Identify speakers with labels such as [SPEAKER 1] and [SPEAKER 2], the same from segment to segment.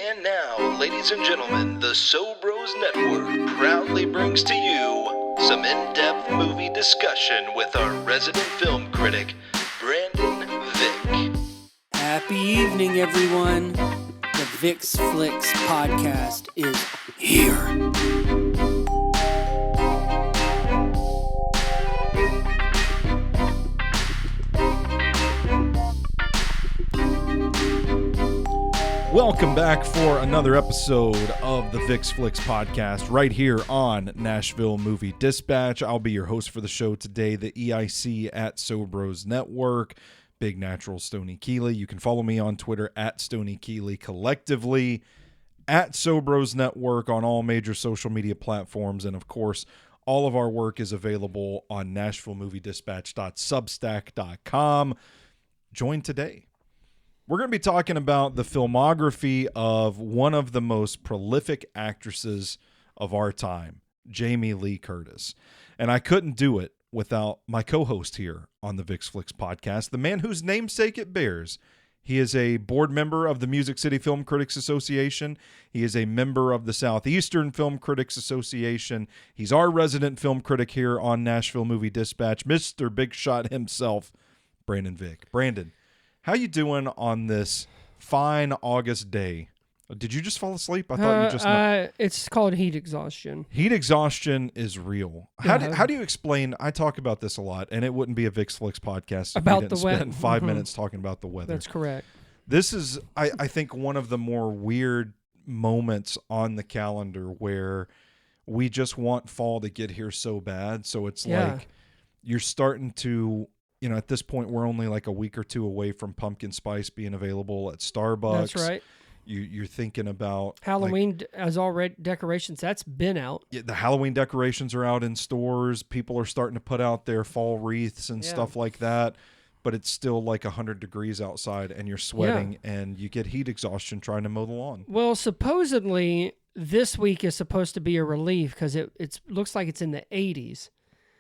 [SPEAKER 1] And now, ladies and gentlemen, the So Bros Network proudly brings to you some in-depth movie discussion with our resident film critic, Brandon Vick.
[SPEAKER 2] Happy evening, everyone. The Vick's Flicks podcast is here.
[SPEAKER 3] Welcome back for another episode of the Vick's Flicks podcast right here on Nashville Movie Dispatch. I'll be your host for the show today, the EIC at So Bros Network, Big Natural Stoney Keeley. You can follow me on Twitter at Stoney Keeley, collectively at So Bros Network on all major social media platforms. And of course, all of our work is available on NashvilleMovieDispatch.substack.com. Join today. We're going to be talking about the filmography of one of the most prolific actresses of our time, Jamie Lee Curtis. And I couldn't do it without my co-host here on the Vick's Flicks podcast, the man whose namesake it bears. He is a board member of the Music City Film Critics Association. He is a member of the Southeastern Film Critics Association. He's our resident film critic here on Nashville Movie Dispatch, Mr. Big Shot himself, Brandon Vick. Brandon, how you doing on this fine August day? Did you just fall asleep? I thought you just...
[SPEAKER 4] It's called heat exhaustion.
[SPEAKER 3] Heat exhaustion is real. How do you explain... I talk about this a lot, and it wouldn't be a Vick's Flicks podcast if we didn't spend 5 minutes talking about the weather.
[SPEAKER 4] That's correct.
[SPEAKER 3] This is, I think, one of the more weird moments on the calendar where we just want fall to get here so bad. So it's like you're starting to... at this point, we're only like a week or two away from pumpkin spice being available at Starbucks.
[SPEAKER 4] That's right.
[SPEAKER 3] You're thinking about
[SPEAKER 4] Halloween as already decorations. That's been out.
[SPEAKER 3] Yeah, the Halloween decorations are out in stores. People are starting to put out their fall wreaths and stuff like that. But it's still like 100 degrees outside, and you're sweating, and you get heat exhaustion trying to mow the lawn.
[SPEAKER 4] Well, supposedly this week is supposed to be a relief because it looks like it's in the 80s.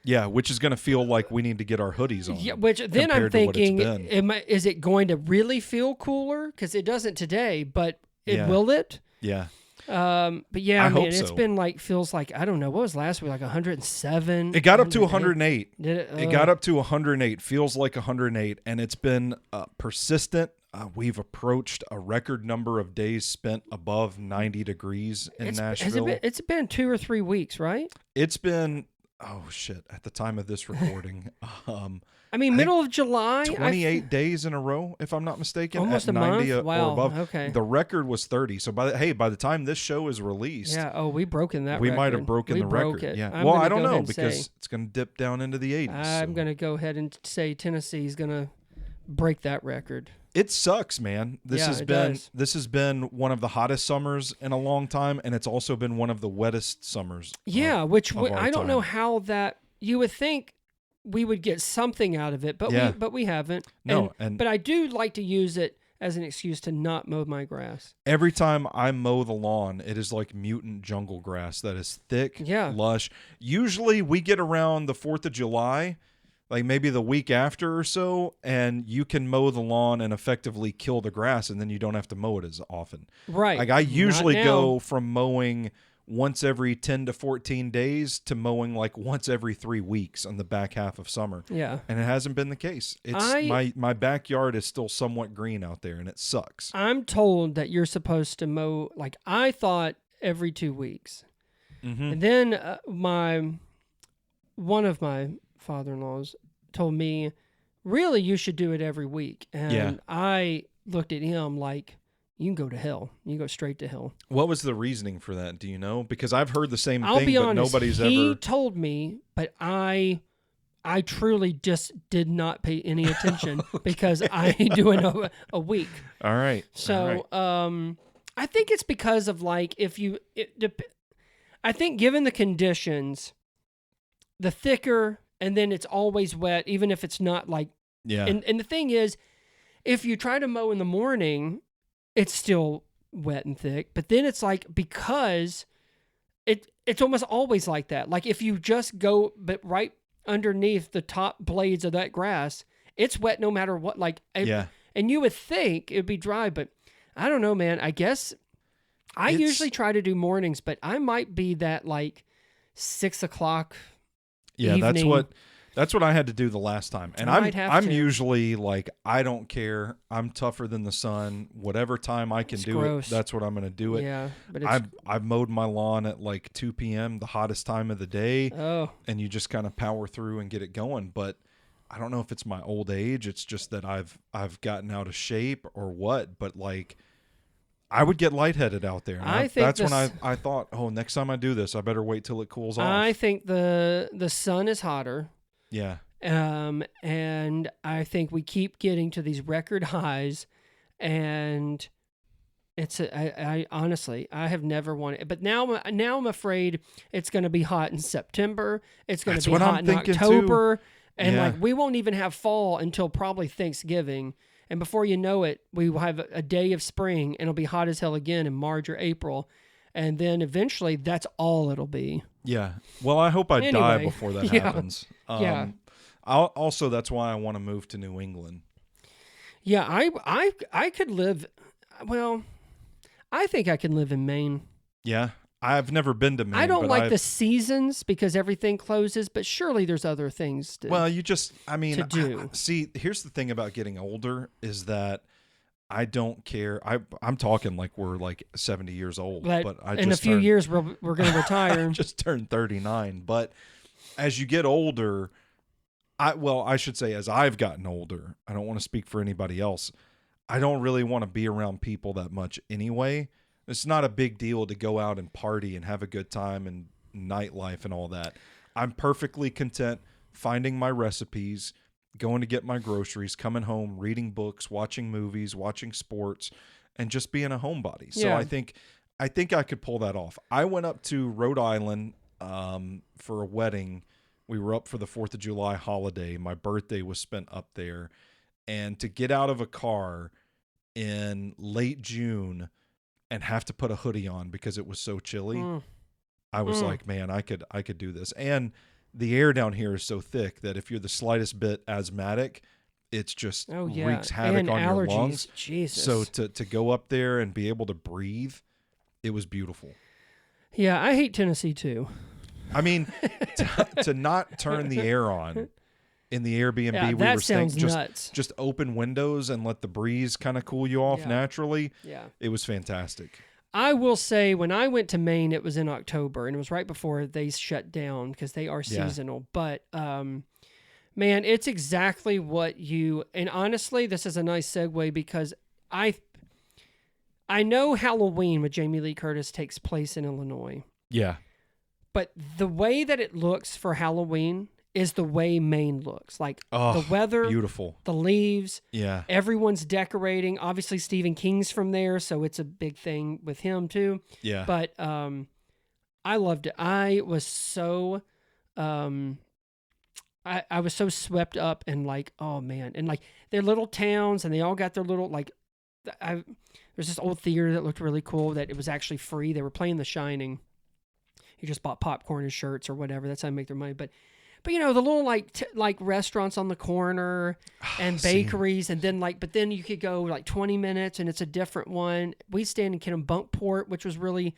[SPEAKER 3] Yeah, which is going to feel like we need to get our hoodies on.
[SPEAKER 4] Yeah, which then I'm thinking, is it going to really feel cooler? Because it doesn't today, but will it?
[SPEAKER 3] Yeah.
[SPEAKER 4] But yeah, I mean, it's
[SPEAKER 3] so.
[SPEAKER 4] been feels like, I don't know, what was last week, like 107?
[SPEAKER 3] It got up to 108.
[SPEAKER 4] Did it?
[SPEAKER 3] It got up to 108, feels like 108, and it's been persistent. We've approached a record number of days spent above 90 degrees in Nashville.
[SPEAKER 4] It's been 2 or 3 weeks, right?
[SPEAKER 3] It's been... Oh, shit. At the time of this recording.
[SPEAKER 4] I mean, middle of July.
[SPEAKER 3] 28 days in a row, if I'm not mistaken.
[SPEAKER 4] Almost
[SPEAKER 3] at
[SPEAKER 4] a
[SPEAKER 3] 90
[SPEAKER 4] month? Wow.
[SPEAKER 3] or above.
[SPEAKER 4] Okay.
[SPEAKER 3] The record was 30. So, by the time this show is released.
[SPEAKER 4] Yeah. Oh, we've broken that
[SPEAKER 3] we
[SPEAKER 4] record.
[SPEAKER 3] might have broken the record.
[SPEAKER 4] It.
[SPEAKER 3] Yeah. Well, I don't know because it's going to dip down into the 80s.
[SPEAKER 4] I'm going to go ahead and say Tennessee's going to break that record.
[SPEAKER 3] It sucks, man. This has been one of the hottest summers in a long time, and it's also been one of the wettest summers.
[SPEAKER 4] Yeah, I don't know how that. You would think we would get something out of it, but we haven't.
[SPEAKER 3] No,
[SPEAKER 4] but I do like to use it as an excuse to not mow my grass.
[SPEAKER 3] Every time I mow the lawn, it is like mutant jungle grass that is thick, lush. Usually, we get around the 4th of July. Like maybe the week after or so, and you can mow the lawn and effectively kill the grass, and then you don't have to mow it as often.
[SPEAKER 4] Right.
[SPEAKER 3] Like I usually go from mowing once every 10 to 14 days to mowing like once every 3 weeks on the back half of summer.
[SPEAKER 4] Yeah.
[SPEAKER 3] And it hasn't been the case. My backyard is still somewhat green out there, and it sucks.
[SPEAKER 4] I'm told that you're supposed to mow, like I thought, every 2 weeks. Mm-hmm. And then one of my father-in-laws told me, really, you should do it every week. And I looked at him like, you can go to hell. You go straight to hell.
[SPEAKER 3] What was the reasoning for that? Do you know? Because I've heard the same
[SPEAKER 4] I'll
[SPEAKER 3] thing,
[SPEAKER 4] be
[SPEAKER 3] but
[SPEAKER 4] honest,
[SPEAKER 3] nobody's
[SPEAKER 4] he told me, but I truly just did not pay any attention because I do it a week.
[SPEAKER 3] All right.
[SPEAKER 4] So I think it's because of I think given the conditions, the thicker, and then it's always wet, even if it's not like...
[SPEAKER 3] Yeah.
[SPEAKER 4] And the thing is, if you try to mow in the morning, it's still wet and thick. But then it's like, because it's almost always like that. Like if you just go but right underneath the top blades of that grass, it's wet no matter what. And you would think it'd be dry, but I don't know, man. I guess I usually try to do mornings, but I might be that like 6 o'clock.
[SPEAKER 3] Yeah,
[SPEAKER 4] evening.
[SPEAKER 3] that's what I had to do the last time. And
[SPEAKER 4] I might have
[SPEAKER 3] I'm
[SPEAKER 4] to.
[SPEAKER 3] usually like, I don't care. I'm tougher than the sun. Whatever time I can
[SPEAKER 4] It's
[SPEAKER 3] do
[SPEAKER 4] gross.
[SPEAKER 3] it, that's what I'm going to do it.
[SPEAKER 4] Yeah, but it's
[SPEAKER 3] I've mowed my lawn at like 2 p.m., the hottest time of the day,
[SPEAKER 4] oh
[SPEAKER 3] and you just kind of power through and get it going. But I don't know if it's my old age. It's just that I've gotten out of shape or what. But like, I would get lightheaded out there. And
[SPEAKER 4] I think
[SPEAKER 3] that's when I thought, oh, next time I do this, I better wait till it cools off.
[SPEAKER 4] I think the sun is hotter.
[SPEAKER 3] Yeah.
[SPEAKER 4] And I think we keep getting to these record highs, and I honestly, I have never wanted, but now I'm afraid it's going to be hot in September. It's going to be hot in October, and
[SPEAKER 3] Yeah.
[SPEAKER 4] like we won't even have fall until probably Thanksgiving. And before you know it, we will have a day of spring, and it'll be hot as hell again in March or April. And then eventually that's all it'll be.
[SPEAKER 3] Yeah. Well, I hope I die
[SPEAKER 4] Anyway,
[SPEAKER 3] before that
[SPEAKER 4] yeah.
[SPEAKER 3] happens.
[SPEAKER 4] Yeah.
[SPEAKER 3] Also, that's why I want to move to New England.
[SPEAKER 4] Yeah, I could live. Well, I think I can live in Maine.
[SPEAKER 3] Yeah. I've never been to Maine.
[SPEAKER 4] I don't
[SPEAKER 3] but
[SPEAKER 4] like the seasons because everything closes, but surely there's other things to.
[SPEAKER 3] Well, you just, I mean,
[SPEAKER 4] to do.
[SPEAKER 3] See, here's the thing about getting older is that I don't care. I'm talking like we're like 70 years old, but I just
[SPEAKER 4] in a few years we're going to retire.
[SPEAKER 3] I just turned 39. But as you get older, I should say as I've gotten older, I don't want to speak for anybody else. I don't really want to be around people that much anyway. It's not a big deal to go out and party and have a good time and nightlife and all that. I'm perfectly content finding my recipes, going to get my groceries, coming home, reading books, watching movies, watching sports, and just being a homebody. So
[SPEAKER 4] Yeah.
[SPEAKER 3] I think I could pull that off. I went up to Rhode Island for a wedding. We were up for the 4th of July holiday. My birthday was spent up there. And to get out of a car in late June and have to put a hoodie on because it was so chilly, I was like, man, I could do this. And the air down here is so thick that if you're the slightest bit asthmatic, it's just wreaks havoc
[SPEAKER 4] and
[SPEAKER 3] on
[SPEAKER 4] allergies.
[SPEAKER 3] your lungs.
[SPEAKER 4] Jesus.
[SPEAKER 3] So to go up there and be able to breathe, it was beautiful.
[SPEAKER 4] Yeah, I hate Tennessee too.
[SPEAKER 3] I mean, to not turn the air on in the Airbnb
[SPEAKER 4] Yeah,
[SPEAKER 3] we
[SPEAKER 4] that
[SPEAKER 3] were staying,
[SPEAKER 4] sounds nuts.
[SPEAKER 3] just open windows and let the breeze kind of cool you off
[SPEAKER 4] Yeah.
[SPEAKER 3] naturally.
[SPEAKER 4] Yeah.
[SPEAKER 3] It was fantastic.
[SPEAKER 4] I will say when I went to Maine, it was in October, and it was right before they shut down because they are
[SPEAKER 3] Yeah.
[SPEAKER 4] seasonal. But man, it's exactly what you. And honestly, this is a nice segue because I know Halloween with Jamie Lee Curtis takes place in Illinois,
[SPEAKER 3] Yeah.
[SPEAKER 4] but the way that it looks for Halloween is the way Maine looks. Like
[SPEAKER 3] Oh,
[SPEAKER 4] the weather,
[SPEAKER 3] beautiful.
[SPEAKER 4] the leaves.
[SPEAKER 3] Yeah.
[SPEAKER 4] Everyone's decorating. Obviously, Stephen King's from there, so it's a big thing with him too.
[SPEAKER 3] Yeah.
[SPEAKER 4] But I loved it. I was so I was so swept up and like, oh man, and like they're little towns and they all got their little like. There's this old theater that looked really cool that it was actually free. They were playing The Shining. You just bought popcorn and shirts or whatever. That's how they make their money. But you know the little like restaurants on the corner and bakeries, and then but then you could go like 20 minutes and it's a different one. We stayed in Kennebunkport, which was really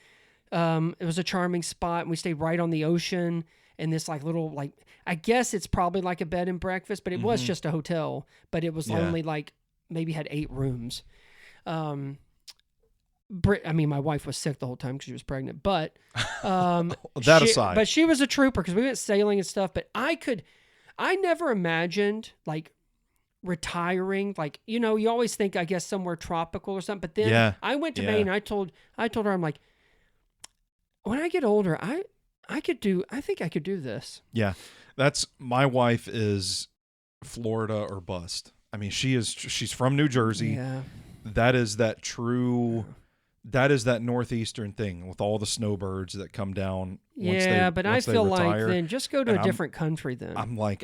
[SPEAKER 4] it was a charming spot, and we stayed right on the ocean in this like little like I guess it's probably like a bed and breakfast, but it was just a hotel. But it was only like maybe had 8 rooms. I mean, my wife was sick the whole time because she was pregnant, but
[SPEAKER 3] aside,
[SPEAKER 4] but she was a trooper because we went sailing and stuff. But I never imagined like retiring. Like, you know, you always think, I guess, somewhere tropical or something. But then I went to Maine. And I told her, I'm like, when I get older, I think I could do this.
[SPEAKER 3] Yeah, my wife is Florida or bust. I mean, she's from New Jersey.
[SPEAKER 4] Yeah.
[SPEAKER 3] That is that northeastern thing with all the snowbirds that come down.
[SPEAKER 4] But I feel like then just go to a different country then.
[SPEAKER 3] I'm like,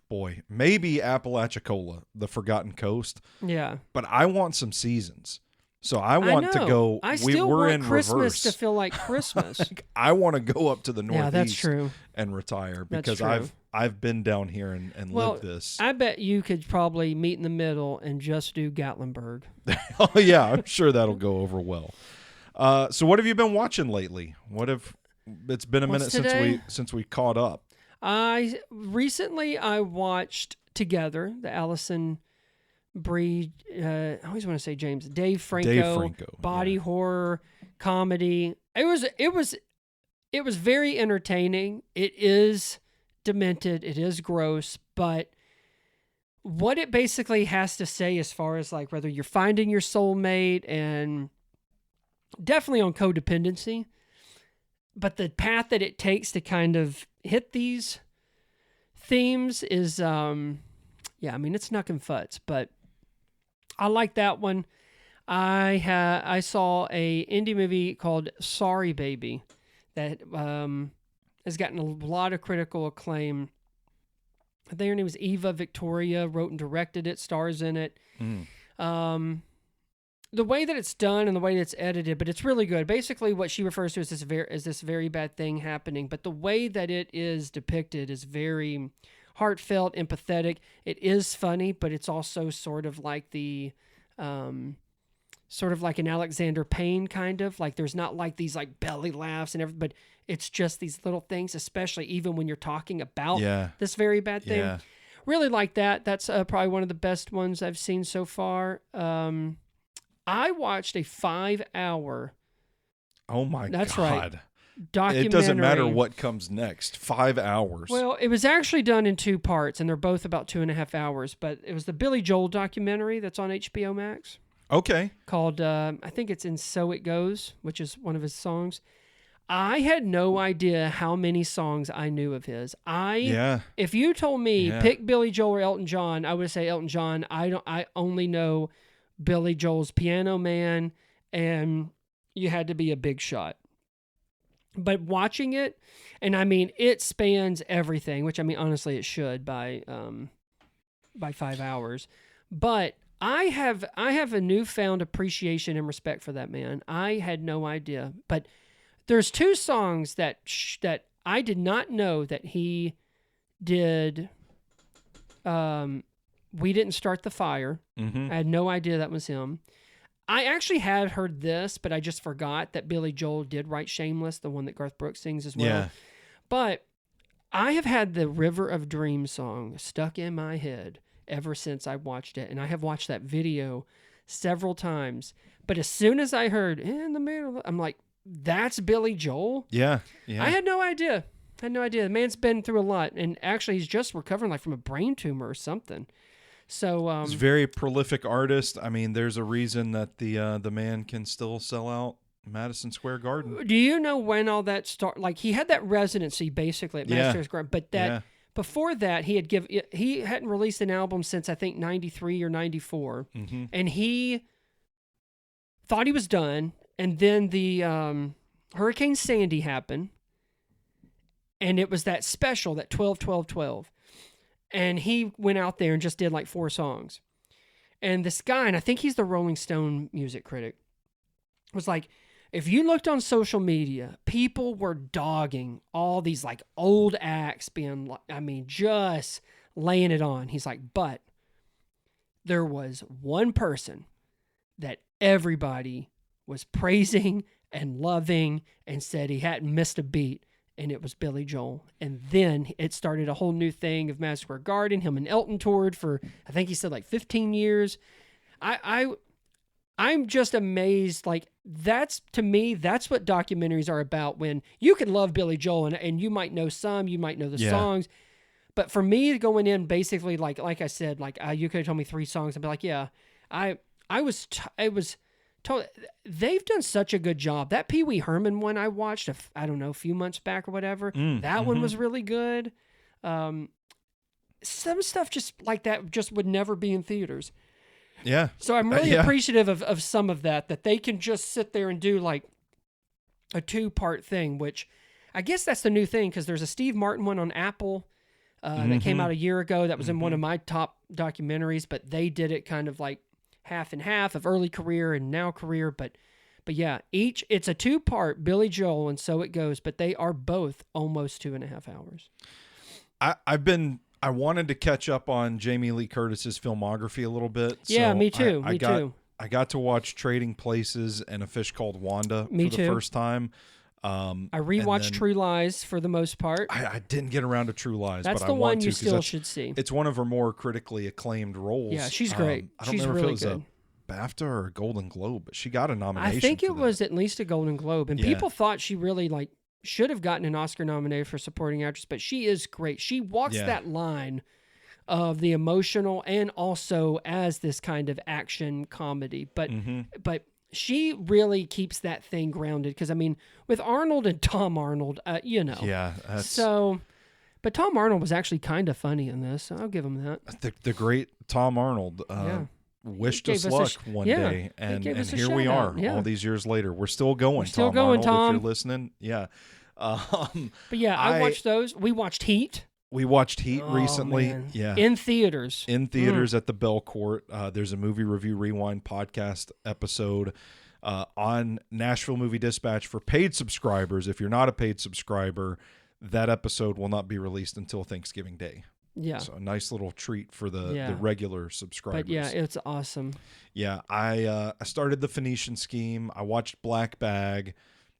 [SPEAKER 3] boy, maybe Apalachicola, the Forgotten Coast.
[SPEAKER 4] Yeah.
[SPEAKER 3] But I want some seasons. So I want to go.
[SPEAKER 4] I still
[SPEAKER 3] we're
[SPEAKER 4] want
[SPEAKER 3] in
[SPEAKER 4] Christmas
[SPEAKER 3] reverse.
[SPEAKER 4] to feel like Christmas.
[SPEAKER 3] I want to go up to the Northeast
[SPEAKER 4] that's true.
[SPEAKER 3] and retire because
[SPEAKER 4] That's true.
[SPEAKER 3] I've been down here and lived this.
[SPEAKER 4] I bet you could probably meet in the middle and just do Gatlinburg.
[SPEAKER 3] Oh yeah, I'm sure that'll go over well. So what have you been watching lately? It's been a minute since we caught up.
[SPEAKER 4] Recently I watched Together, the Allison Brie, I always want to say Dave Franco body horror comedy. It was very entertaining. It is demented, it is gross, but what it basically has to say as far as like whether you're finding your soulmate and definitely on codependency, but the path that it takes to kind of hit these themes is it's knuckin' futz, but I like that one. I saw a indie movie called Sorry Baby that has gotten a lot of critical acclaim. I think her name was Eva Victoria, wrote and directed it, stars in it. The way that it's done and the way that it's edited, but it's really good. Basically, what she refers to as this very bad thing happening, but the way that it is depicted is very heartfelt, empathetic. It is funny, but it's also sort of like an Alexander Payne kind of, like there's not like these like belly laughs and everything, but it's just these little things, especially even when you're talking about this very bad thing. Yeah. Really like that. That's probably one of the best ones I've seen so far. I watched a 5-hour.
[SPEAKER 3] Oh my God.
[SPEAKER 4] That's right. Documentary.
[SPEAKER 3] It doesn't matter what comes next. 5 hours.
[SPEAKER 4] Well, it was actually done in 2 parts, and they're both about 2.5 hours. But it was the Billy Joel documentary that's on HBO Max. Okay. Called, I think it's In So It Goes, which is one of his songs. I had no idea how many songs I knew of his. If you told me pick Billy Joel or Elton John, I would say Elton John. I only know Billy Joel's Piano Man, and You Had to Be a Big Shot. But watching it, and I mean, it spans everything, which I mean, honestly, it should by 5 hours. But I have a newfound appreciation and respect for that man. I had no idea, but there's 2 songs that I did not know that he did. We Didn't Start the Fire. Mm-hmm. I had no idea that was him. I actually had heard this, but I just forgot that Billy Joel did write Shameless, the one that Garth Brooks sings as well. Yeah. But I have had the River of Dreams song stuck in my head ever since I watched it, and I have watched that video several times. But as soon as I heard In the Middle, I'm like, that's Billy Joel? Yeah. I had no idea. The man's been through a lot, and actually he's just recovering like from a brain tumor or something. So
[SPEAKER 3] he's a very prolific artist. I mean, there's a reason that the man can still sell out Madison Square Garden.
[SPEAKER 4] Do you know when all that started? Like, he had that residency basically at Madison Square Garden, but before that he hadn't released an album since I think 93 or 94, and he thought he was done, and then the Hurricane Sandy happened, and it was that special, that 12-12-12. And he went out there and just did like 4 songs. And this guy, and I think he's the Rolling Stone music critic, was like, if you looked on social media, people were dogging all these like old acts being, I mean, just laying it on. He's like, but there was one person that everybody was praising and loving and said he hadn't missed a beat. And it was Billy Joel. And then it started a whole new thing of Madison Square Garden. Him and Elton toured for, I think he said like 15 years. I'm just amazed. Like, to me, that's what documentaries are about, when you can love Billy Joel and you might know some, you might know the songs. But for me, going in basically, like I said, like you could have told me 3 songs. I'd be like, yeah, I was told, they've done such a good job. That Pee Wee Herman one I watched, a few months back or whatever, that one was really good. Some stuff just like that just would never be in theaters. Yeah. So I'm really appreciative of some of that they can just sit there and do like a 2-part thing, which I guess that's the new thing, because there's a Steve Martin one on Apple that came out a year ago that was in one of my top documentaries, but they did it kind of like half and half of early career and now career, but yeah, it's a 2-part Billy Joel and So It Goes, but they are both almost 2.5 hours.
[SPEAKER 3] I wanted to catch up on Jamie Lee Curtis's filmography a little bit.
[SPEAKER 4] Yeah,
[SPEAKER 3] so
[SPEAKER 4] me too.
[SPEAKER 3] I got to watch Trading Places and A Fish Called Wanda
[SPEAKER 4] Me
[SPEAKER 3] for
[SPEAKER 4] too.
[SPEAKER 3] the first time.
[SPEAKER 4] I rewatched True Lies for the most part.
[SPEAKER 3] I didn't get around to True Lies,
[SPEAKER 4] That's
[SPEAKER 3] but
[SPEAKER 4] the
[SPEAKER 3] I
[SPEAKER 4] one
[SPEAKER 3] want to
[SPEAKER 4] you
[SPEAKER 3] 'cause
[SPEAKER 4] still
[SPEAKER 3] that's-
[SPEAKER 4] should see.
[SPEAKER 3] It's one of her more critically acclaimed roles.
[SPEAKER 4] Yeah, she's great.
[SPEAKER 3] I don't
[SPEAKER 4] She's
[SPEAKER 3] remember
[SPEAKER 4] really
[SPEAKER 3] if it was
[SPEAKER 4] good.
[SPEAKER 3] a BAFTA or a Golden Globe, but she got a nomination.
[SPEAKER 4] I think
[SPEAKER 3] for
[SPEAKER 4] it
[SPEAKER 3] that.
[SPEAKER 4] was at least a Golden Globe, and
[SPEAKER 3] Yeah.
[SPEAKER 4] people thought she really should have gotten an Oscar nominated for supporting actress, but she is great. She walks
[SPEAKER 3] Yeah.
[SPEAKER 4] that line of the emotional and also as this kind of action comedy, but she really keeps that thing grounded because I mean, with Arnold and Tom Arnold,
[SPEAKER 3] Yeah, that's
[SPEAKER 4] so. But Tom Arnold was actually kind of funny in this. So I'll give him that.
[SPEAKER 3] the great Tom Arnold.
[SPEAKER 4] Yeah.
[SPEAKER 3] Wished
[SPEAKER 4] Gave
[SPEAKER 3] us
[SPEAKER 4] us a
[SPEAKER 3] luck
[SPEAKER 4] sh-
[SPEAKER 3] one
[SPEAKER 4] yeah,
[SPEAKER 3] day,
[SPEAKER 4] he
[SPEAKER 3] and
[SPEAKER 4] gave us a
[SPEAKER 3] here we
[SPEAKER 4] shout-out,
[SPEAKER 3] are,
[SPEAKER 4] yeah.
[SPEAKER 3] all these years later. We're still going.
[SPEAKER 4] We're still
[SPEAKER 3] Tom
[SPEAKER 4] going,
[SPEAKER 3] Arnold,
[SPEAKER 4] Tom.
[SPEAKER 3] if you're listening, yeah.
[SPEAKER 4] But yeah, I watched those. We watched Heat.
[SPEAKER 3] We watched Heat
[SPEAKER 4] Oh,
[SPEAKER 3] recently.
[SPEAKER 4] man.
[SPEAKER 3] Yeah,
[SPEAKER 4] In theaters.
[SPEAKER 3] in theaters at the Bell Court. There's a movie review rewind podcast episode on Nashville Movie Dispatch for paid subscribers. If you're not a paid subscriber, that episode will not be released until Thanksgiving Day.
[SPEAKER 4] Yeah.
[SPEAKER 3] So a nice little treat for the
[SPEAKER 4] Yeah.
[SPEAKER 3] regular subscribers.
[SPEAKER 4] But yeah, it's awesome.
[SPEAKER 3] Yeah, I started The Phoenician Scheme. I watched Black Bag.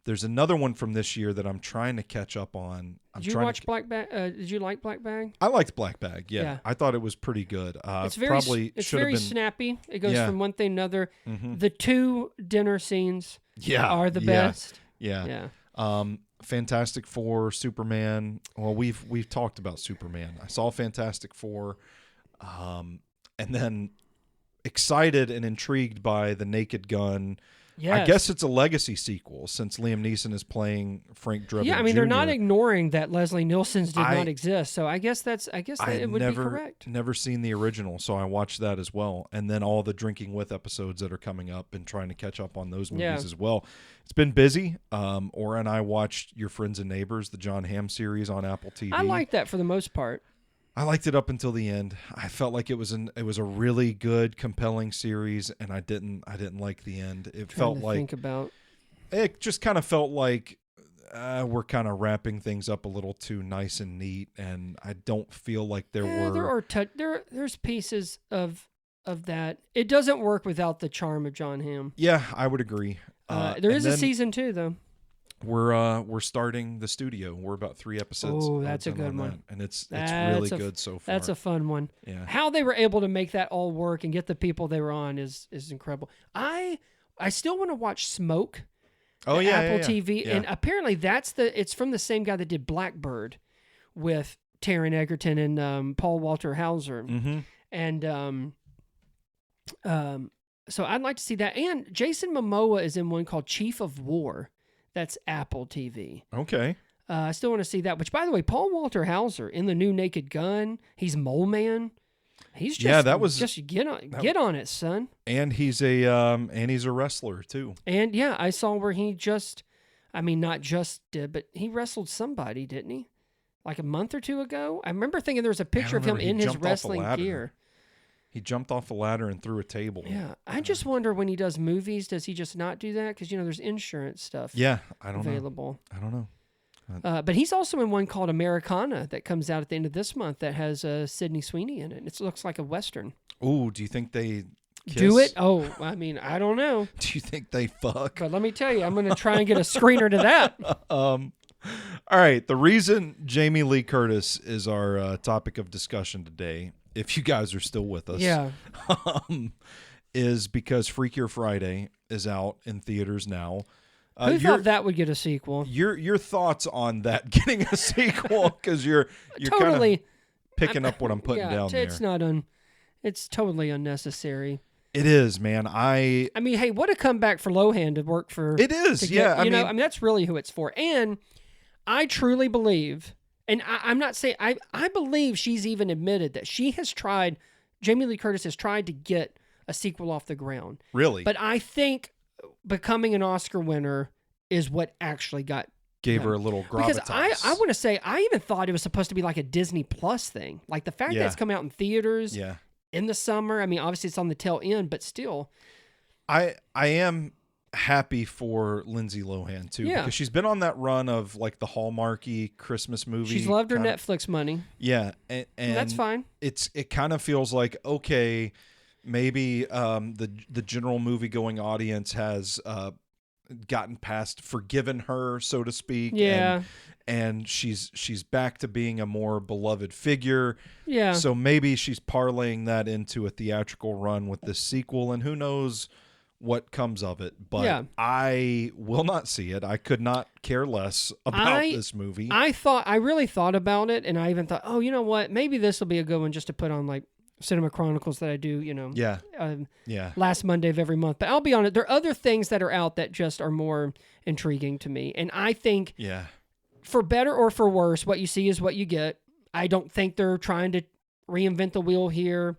[SPEAKER 3] There's another one from this year that I'm trying to catch up on.
[SPEAKER 4] Did you watch Black Bag? Did you like Black Bag?
[SPEAKER 3] I liked Black Bag. Yeah,
[SPEAKER 4] Yeah.
[SPEAKER 3] I thought it was pretty good.
[SPEAKER 4] It's very,
[SPEAKER 3] probably
[SPEAKER 4] it's
[SPEAKER 3] should have
[SPEAKER 4] very
[SPEAKER 3] been.
[SPEAKER 4] snappy. It goes
[SPEAKER 3] Yeah.
[SPEAKER 4] from one thing to another.
[SPEAKER 3] Mhm.
[SPEAKER 4] The two dinner scenes
[SPEAKER 3] Yeah,
[SPEAKER 4] are the
[SPEAKER 3] yeah,
[SPEAKER 4] best.
[SPEAKER 3] Yeah.
[SPEAKER 4] Yeah.
[SPEAKER 3] Fantastic Four, Superman. Well, we've talked about Superman. I saw Fantastic Four, and then excited and intrigued by The Naked Gun.
[SPEAKER 4] Yes.
[SPEAKER 3] I guess it's a legacy sequel since Liam Neeson is playing Frank Drebin.
[SPEAKER 4] Yeah, I mean they're not
[SPEAKER 3] Jr.
[SPEAKER 4] ignoring that Leslie Nielsen's did
[SPEAKER 3] I-
[SPEAKER 4] not exist. So I guess that it would be correct.
[SPEAKER 3] Never seen the original, so I watched that as well. And then all the Drinking With episodes that are coming up and trying to catch up on those movies
[SPEAKER 4] Yeah.
[SPEAKER 3] as well. It's been busy. Aura and I watched Your Friends and Neighbors, the John Hamm series on Apple TV.
[SPEAKER 4] I like that for the most part.
[SPEAKER 3] I liked it up until the end. I felt like it was a really good, compelling series, and I didn't like the end. It felt like
[SPEAKER 4] think about.
[SPEAKER 3] it just kind of felt like we're kind of wrapping things up a little too nice and neat, and I don't feel like there
[SPEAKER 4] There's pieces of that. It doesn't work without the charm of John Hamm.
[SPEAKER 3] Yeah, I would agree.
[SPEAKER 4] There is
[SPEAKER 3] and
[SPEAKER 4] a
[SPEAKER 3] then
[SPEAKER 4] season 2 though.
[SPEAKER 3] We're starting the studio. We're about 3 episodes.
[SPEAKER 4] Oh, that's a
[SPEAKER 3] done
[SPEAKER 4] good
[SPEAKER 3] on
[SPEAKER 4] one.
[SPEAKER 3] that, and it's
[SPEAKER 4] That's
[SPEAKER 3] really
[SPEAKER 4] a-
[SPEAKER 3] good so far.
[SPEAKER 4] That's a fun one.
[SPEAKER 3] Yeah.
[SPEAKER 4] How they were able to make that all work and get the people they were on is incredible. I still want to watch Smoke.
[SPEAKER 3] Oh
[SPEAKER 4] the
[SPEAKER 3] yeah,
[SPEAKER 4] Apple
[SPEAKER 3] yeah, yeah.
[SPEAKER 4] TV,
[SPEAKER 3] Yeah.
[SPEAKER 4] and apparently it's from the same guy that did Blackbird with Taron Egerton and Paul Walter Hauser.
[SPEAKER 3] Mm-hmm.
[SPEAKER 4] And so I'd like to see that. And Jason Momoa is in one called Chief of War. That's Apple TV.
[SPEAKER 3] Okay.
[SPEAKER 4] I still want to see that. Which, by the way, Paul Walter Hauser in the new Naked Gun, he's Mole Man. He's just
[SPEAKER 3] that was-
[SPEAKER 4] just get on it, son.
[SPEAKER 3] And he's a wrestler too.
[SPEAKER 4] And yeah, I saw where he not just did, but he wrestled somebody, didn't he? Like a month or two ago. I remember thinking there was a picture of him
[SPEAKER 3] remember he
[SPEAKER 4] in his
[SPEAKER 3] jumped off a
[SPEAKER 4] wrestling
[SPEAKER 3] ladder.
[SPEAKER 4] gear.
[SPEAKER 3] He jumped off a ladder and threw a table.
[SPEAKER 4] Yeah, I just wonder when he does movies, does he just not do that? Because there's insurance stuff
[SPEAKER 3] Yeah, I don't know.
[SPEAKER 4] available.
[SPEAKER 3] I don't know.
[SPEAKER 4] But he's also in one called Americana that comes out at the end of this month that has Sydney Sweeney in it. It looks like a Western.
[SPEAKER 3] Ooh, do you think they kiss?
[SPEAKER 4] Do it? Oh, I mean, I don't know.
[SPEAKER 3] Do you think they fuck?
[SPEAKER 4] But let me tell you, I'm going to try and get a screener to that.
[SPEAKER 3] All right. The reason Jamie Lee Curtis is our topic of discussion today, if you guys are still with us,
[SPEAKER 4] Yeah.
[SPEAKER 3] is because Freakier Friday is out in theaters now.
[SPEAKER 4] Who thought that would get a sequel?
[SPEAKER 3] Your thoughts on that getting a sequel? Because you're
[SPEAKER 4] Totally.
[SPEAKER 3] kind of picking up what I'm putting down there.
[SPEAKER 4] It's not it's totally unnecessary.
[SPEAKER 3] It is, man. I
[SPEAKER 4] mean, hey, what a comeback for Lohan to work for.
[SPEAKER 3] It is,
[SPEAKER 4] to
[SPEAKER 3] yeah.
[SPEAKER 4] get-
[SPEAKER 3] I mean,
[SPEAKER 4] that's really who it's for. And I truly believe, and I'm not saying, I believe she's even admitted that Jamie Lee Curtis has tried to get a sequel off the ground.
[SPEAKER 3] really
[SPEAKER 4] But I think becoming an Oscar winner is what actually
[SPEAKER 3] gave her a little gravitas.
[SPEAKER 4] because I want to say, I even thought it was supposed to be like a Disney Plus thing. Like the fact that
[SPEAKER 3] Yeah.
[SPEAKER 4] it's come out in theaters
[SPEAKER 3] Yeah.
[SPEAKER 4] in the summer. I mean, obviously it's on the tail end, but still.
[SPEAKER 3] I am happy for Lindsay Lohan too,
[SPEAKER 4] Yeah.
[SPEAKER 3] because she's been on that run of like the Hallmarky Christmas movie.
[SPEAKER 4] She's loved her
[SPEAKER 3] kind of-
[SPEAKER 4] Netflix money.
[SPEAKER 3] Yeah, and
[SPEAKER 4] That's fine.
[SPEAKER 3] It kind of feels like, okay, maybe the general movie going audience has gotten past forgiven her, so to speak.
[SPEAKER 4] Yeah.
[SPEAKER 3] And she's back to being a more beloved figure.
[SPEAKER 4] Yeah.
[SPEAKER 3] So maybe she's parlaying that into a theatrical run with this sequel, and who knows what comes of it. But
[SPEAKER 4] Yeah.
[SPEAKER 3] I will not see it. I could not care less about this movie.
[SPEAKER 4] I really thought about it, and I even thought, oh, you know what? Maybe this will be a good one just to put on like Cinema Chronicles that I do,
[SPEAKER 3] Yeah.
[SPEAKER 4] Yeah. Last Monday of every month. But I'll be honest, there are other things that are out that just are more intriguing to me. And I think,
[SPEAKER 3] Yeah.
[SPEAKER 4] for better or for worse, what you see is what you get. I don't think they're trying to reinvent the wheel here.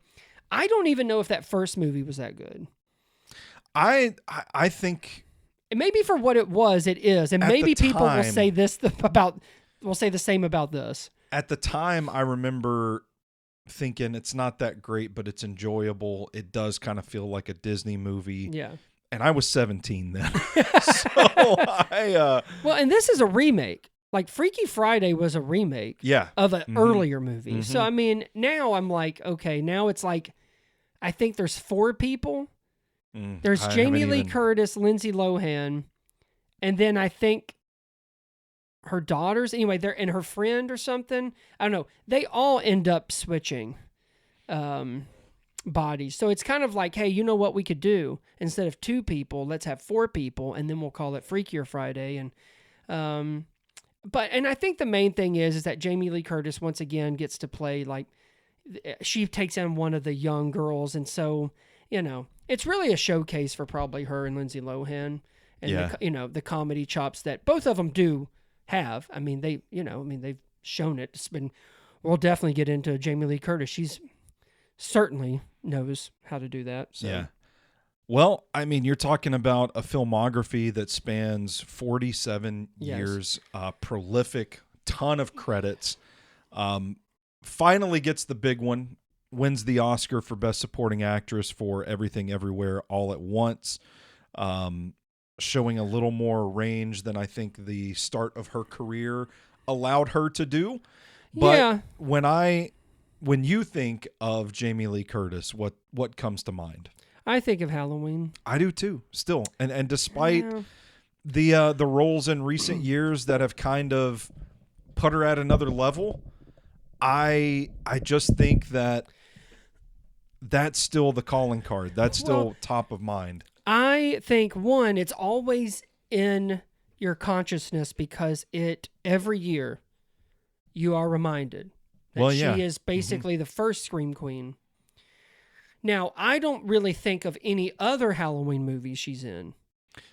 [SPEAKER 4] I don't even know if that first movie was that good.
[SPEAKER 3] I think
[SPEAKER 4] And maybe for what it was, it is. And
[SPEAKER 3] At
[SPEAKER 4] maybe
[SPEAKER 3] the
[SPEAKER 4] people will
[SPEAKER 3] time-
[SPEAKER 4] say will say the same about this.
[SPEAKER 3] at the time I remember thinking it's not that great, but it's enjoyable. It does kind of feel like a Disney movie.
[SPEAKER 4] Yeah.
[SPEAKER 3] And I was 17 then. So
[SPEAKER 4] Well, and this is a remake. Like Freaky Friday was a remake
[SPEAKER 3] yeah.
[SPEAKER 4] of an
[SPEAKER 3] Mhm.
[SPEAKER 4] earlier movie. So
[SPEAKER 3] Mhm.
[SPEAKER 4] I mean, now I'm like, okay, now it's like, I think there's 4 people. There's
[SPEAKER 3] I
[SPEAKER 4] Jamie
[SPEAKER 3] haven't
[SPEAKER 4] Lee
[SPEAKER 3] even-
[SPEAKER 4] Curtis, Lindsay Lohan, and then I think her daughters. Anyway, they're and her friend or something. I don't know. They all end up switching bodies. So it's kind of like, hey, you know what we could do? Instead of 2 people, let's have 4 people, and then we'll call it Freakier Friday. And I think the main thing is that Jamie Lee Curtis once again gets to play like she takes in one of the young girls, and so it's really a showcase for probably her and Lindsay Lohan, and
[SPEAKER 3] Yeah.
[SPEAKER 4] the comedy chops that both of them do have. I mean, they've shown it. It's been. We'll definitely get into Jamie Lee Curtis. She's certainly knows how to do that. So.
[SPEAKER 3] Yeah. Well, I mean, you're talking about a filmography that spans 47
[SPEAKER 4] Yes.
[SPEAKER 3] years, prolific, ton of credits. Finally gets the big one, wins the Oscar for Best Supporting Actress for Everything Everywhere All at Once, showing a little more range than I think the start of her career allowed her to do. But
[SPEAKER 4] Yeah.
[SPEAKER 3] when you think of Jamie Lee Curtis, what comes to mind?
[SPEAKER 4] I think of Halloween.
[SPEAKER 3] I do too, still. And despite
[SPEAKER 4] Yeah.
[SPEAKER 3] the roles in recent years that have kind of put her at another level, I just think that that's still the calling card. That's still top of mind.
[SPEAKER 4] I think one, it's always in your consciousness because every year you are reminded that she is basically the first Scream Queen. Now, I don't really think of any other Halloween movies she's in.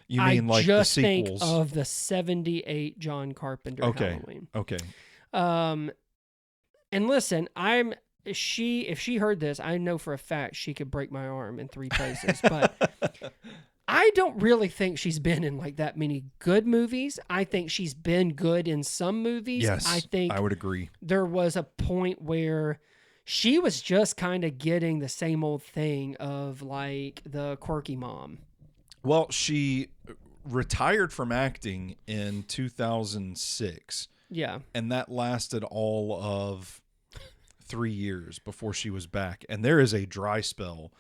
[SPEAKER 3] You mean like the
[SPEAKER 4] just think
[SPEAKER 3] sequels?
[SPEAKER 4] of the 78 John Carpenter Halloween.
[SPEAKER 3] Okay.
[SPEAKER 4] And listen, if she heard this, I know for a fact she could break my arm in 3 places, but I don't really think she's been in like that many good movies. I think she's been good in some movies.
[SPEAKER 3] Yes,
[SPEAKER 4] I think
[SPEAKER 3] I would agree.
[SPEAKER 4] there was a point where she was just kind of getting the same old thing of like the quirky mom.
[SPEAKER 3] Well, she retired from acting in 2006.
[SPEAKER 4] Yeah.
[SPEAKER 3] And that lasted all of 3 years before she was back. And there is a dry spell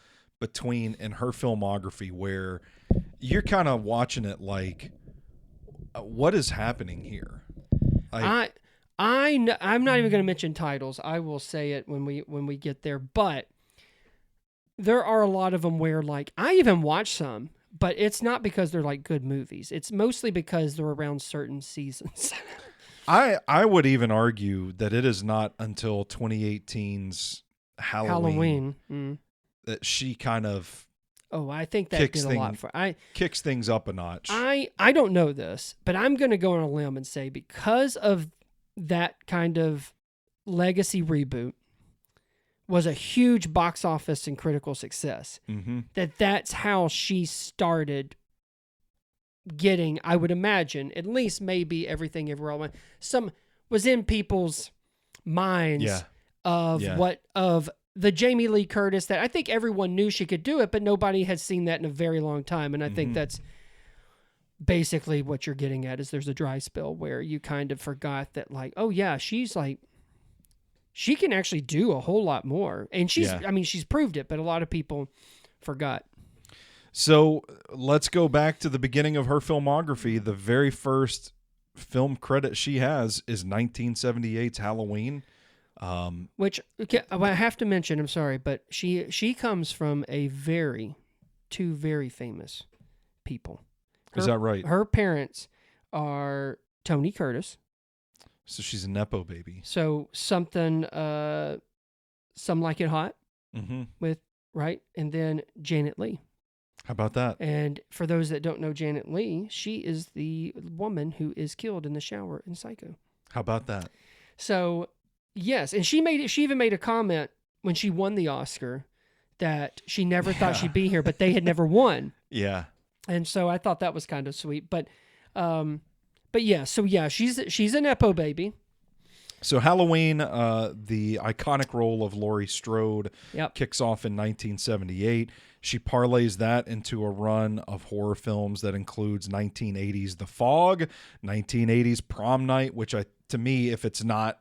[SPEAKER 3] in her filmography where you're kind of watching it like, what is happening here?
[SPEAKER 4] I'm not even going to mention titles. I will say it when we get there. But there are a lot of them where like I even watch some, but it's not because they're like good movies. It's mostly because they're around certain seasons.
[SPEAKER 3] I would even argue that it is not until 2018's Halloween. That she kind of
[SPEAKER 4] I think that
[SPEAKER 3] kicks
[SPEAKER 4] did a lot for
[SPEAKER 3] kicks things up a notch.
[SPEAKER 4] I don't know this, but I'm going to go on a limb and say because of that kind of legacy reboot was a huge box office and critical success.
[SPEAKER 3] Mm-hmm.
[SPEAKER 4] That's how she started getting, I would imagine, at least maybe Everything Everywhere All at Once. Some was in people's minds of the Jamie Lee Curtis that I think everyone knew she could do it, but nobody had seen that in a very long time. And I think that's basically what you're getting at is there's a dry spell where you kind of forgot that, like, oh yeah, she's like, she can actually do a whole lot more. And she's proved it, but a lot of people forgot.
[SPEAKER 3] So let's go back to the beginning of her filmography. The very first film credit she has is 1978's Halloween.
[SPEAKER 4] Which, okay, I have to mention, I'm sorry, but she comes from two very famous people.
[SPEAKER 3] Is that right?
[SPEAKER 4] Her parents are Tony Curtis.
[SPEAKER 3] So she's a Nepo baby.
[SPEAKER 4] So something, Some Like It Hot with, right? And then Janet Leigh.
[SPEAKER 3] How about that?
[SPEAKER 4] And for those that don't know Janet Leigh, she is the woman who is killed in the shower in Psycho.
[SPEAKER 3] How about that?
[SPEAKER 4] So, yes. And she even made a comment when she won the Oscar that she never thought she'd be here, but they had never won.
[SPEAKER 3] Yeah.
[SPEAKER 4] And so I thought that was kind of sweet. But yeah, so yeah, she's a Nepo baby.
[SPEAKER 3] So Halloween, the iconic role of Laurie Strode kicks off in 1978. She parlays that into a run of horror films that includes 1980's The Fog, 1980's Prom Night, which to me, if it's not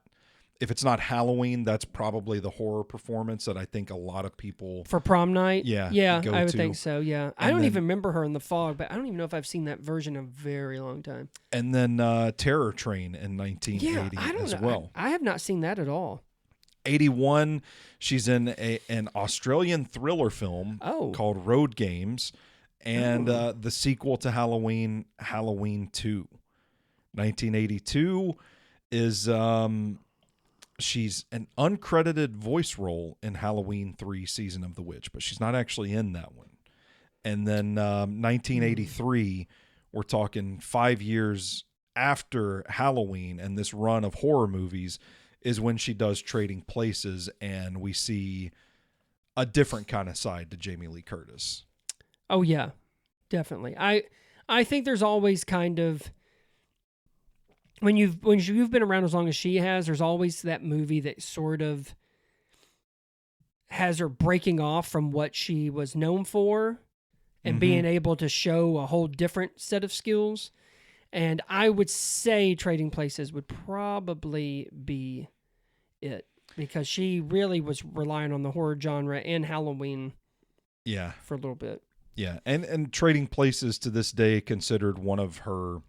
[SPEAKER 3] Halloween, that's probably the horror performance that I think a lot of people
[SPEAKER 4] for Prom Night.
[SPEAKER 3] Yeah,
[SPEAKER 4] I would think so. Yeah, I don't even remember her in The Fog, but I don't even know if I've seen that version in a very long time.
[SPEAKER 3] And then Terror Train in 1980 as well.
[SPEAKER 4] I have not seen that at all.
[SPEAKER 3] 81, she's in an Australian thriller film called Road Games, and the sequel to Halloween, Halloween 2. 1982 is she's an uncredited voice role in Halloween 3 Season of the Witch, but she's not actually in that one. And then 1983, we're talking 5 years after Halloween and this run of horror movies, is when she does Trading Places, and we see a different kind of side to Jamie Lee Curtis.
[SPEAKER 4] Oh yeah, definitely. I think there's always kind of, when you've been around as long as she has, there's always that movie that sort of has her breaking off from what she was known for and being able to show a whole different set of skills. And I would say Trading Places would probably be it, because she really was relying on the horror genre and Halloween for a little bit.
[SPEAKER 3] Yeah, and Trading Places to this day considered one of her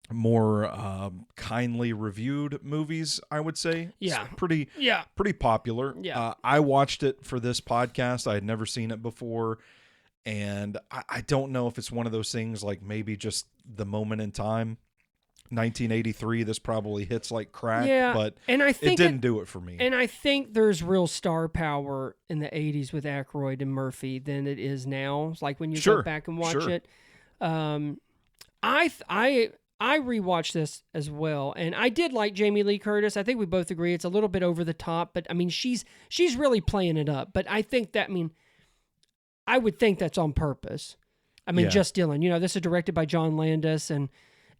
[SPEAKER 3] more kindly reviewed movies, I would say.
[SPEAKER 4] Yeah.
[SPEAKER 3] It's pretty popular.
[SPEAKER 4] Yeah.
[SPEAKER 3] I watched it for this podcast. I had never seen it before. And I don't know if it's one of those things, like maybe just the moment in time. 1983, this probably hits like crack, but
[SPEAKER 4] and I think
[SPEAKER 3] it didn't do it for me.
[SPEAKER 4] And I think there's real star power in the 80s with Aykroyd and Murphy than it is now. It's like when you go back and watch it. I rewatched this as well, and I did like Jamie Lee Curtis. I think we both agree it's a little bit over the top, but I mean she's really playing it up. But I think that, I would think that's on purpose. Just Dylan. This is directed by John Landis and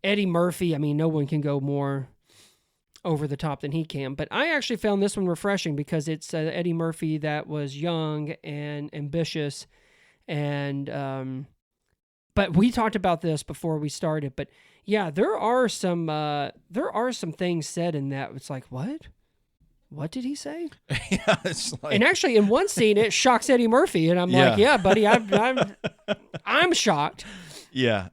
[SPEAKER 4] Eddie Murphy. No one can go more over the top than he can. But I actually found this one refreshing because it's Eddie Murphy that was young and ambitious. And but we talked about this before we started. But yeah, there are some things said in that. It's like, what? What did he say?
[SPEAKER 3] Yeah, it's like...
[SPEAKER 4] And actually, in one scene, it shocks Eddie Murphy, and I'm like, "Yeah, buddy, I'm shocked."
[SPEAKER 3] Yeah,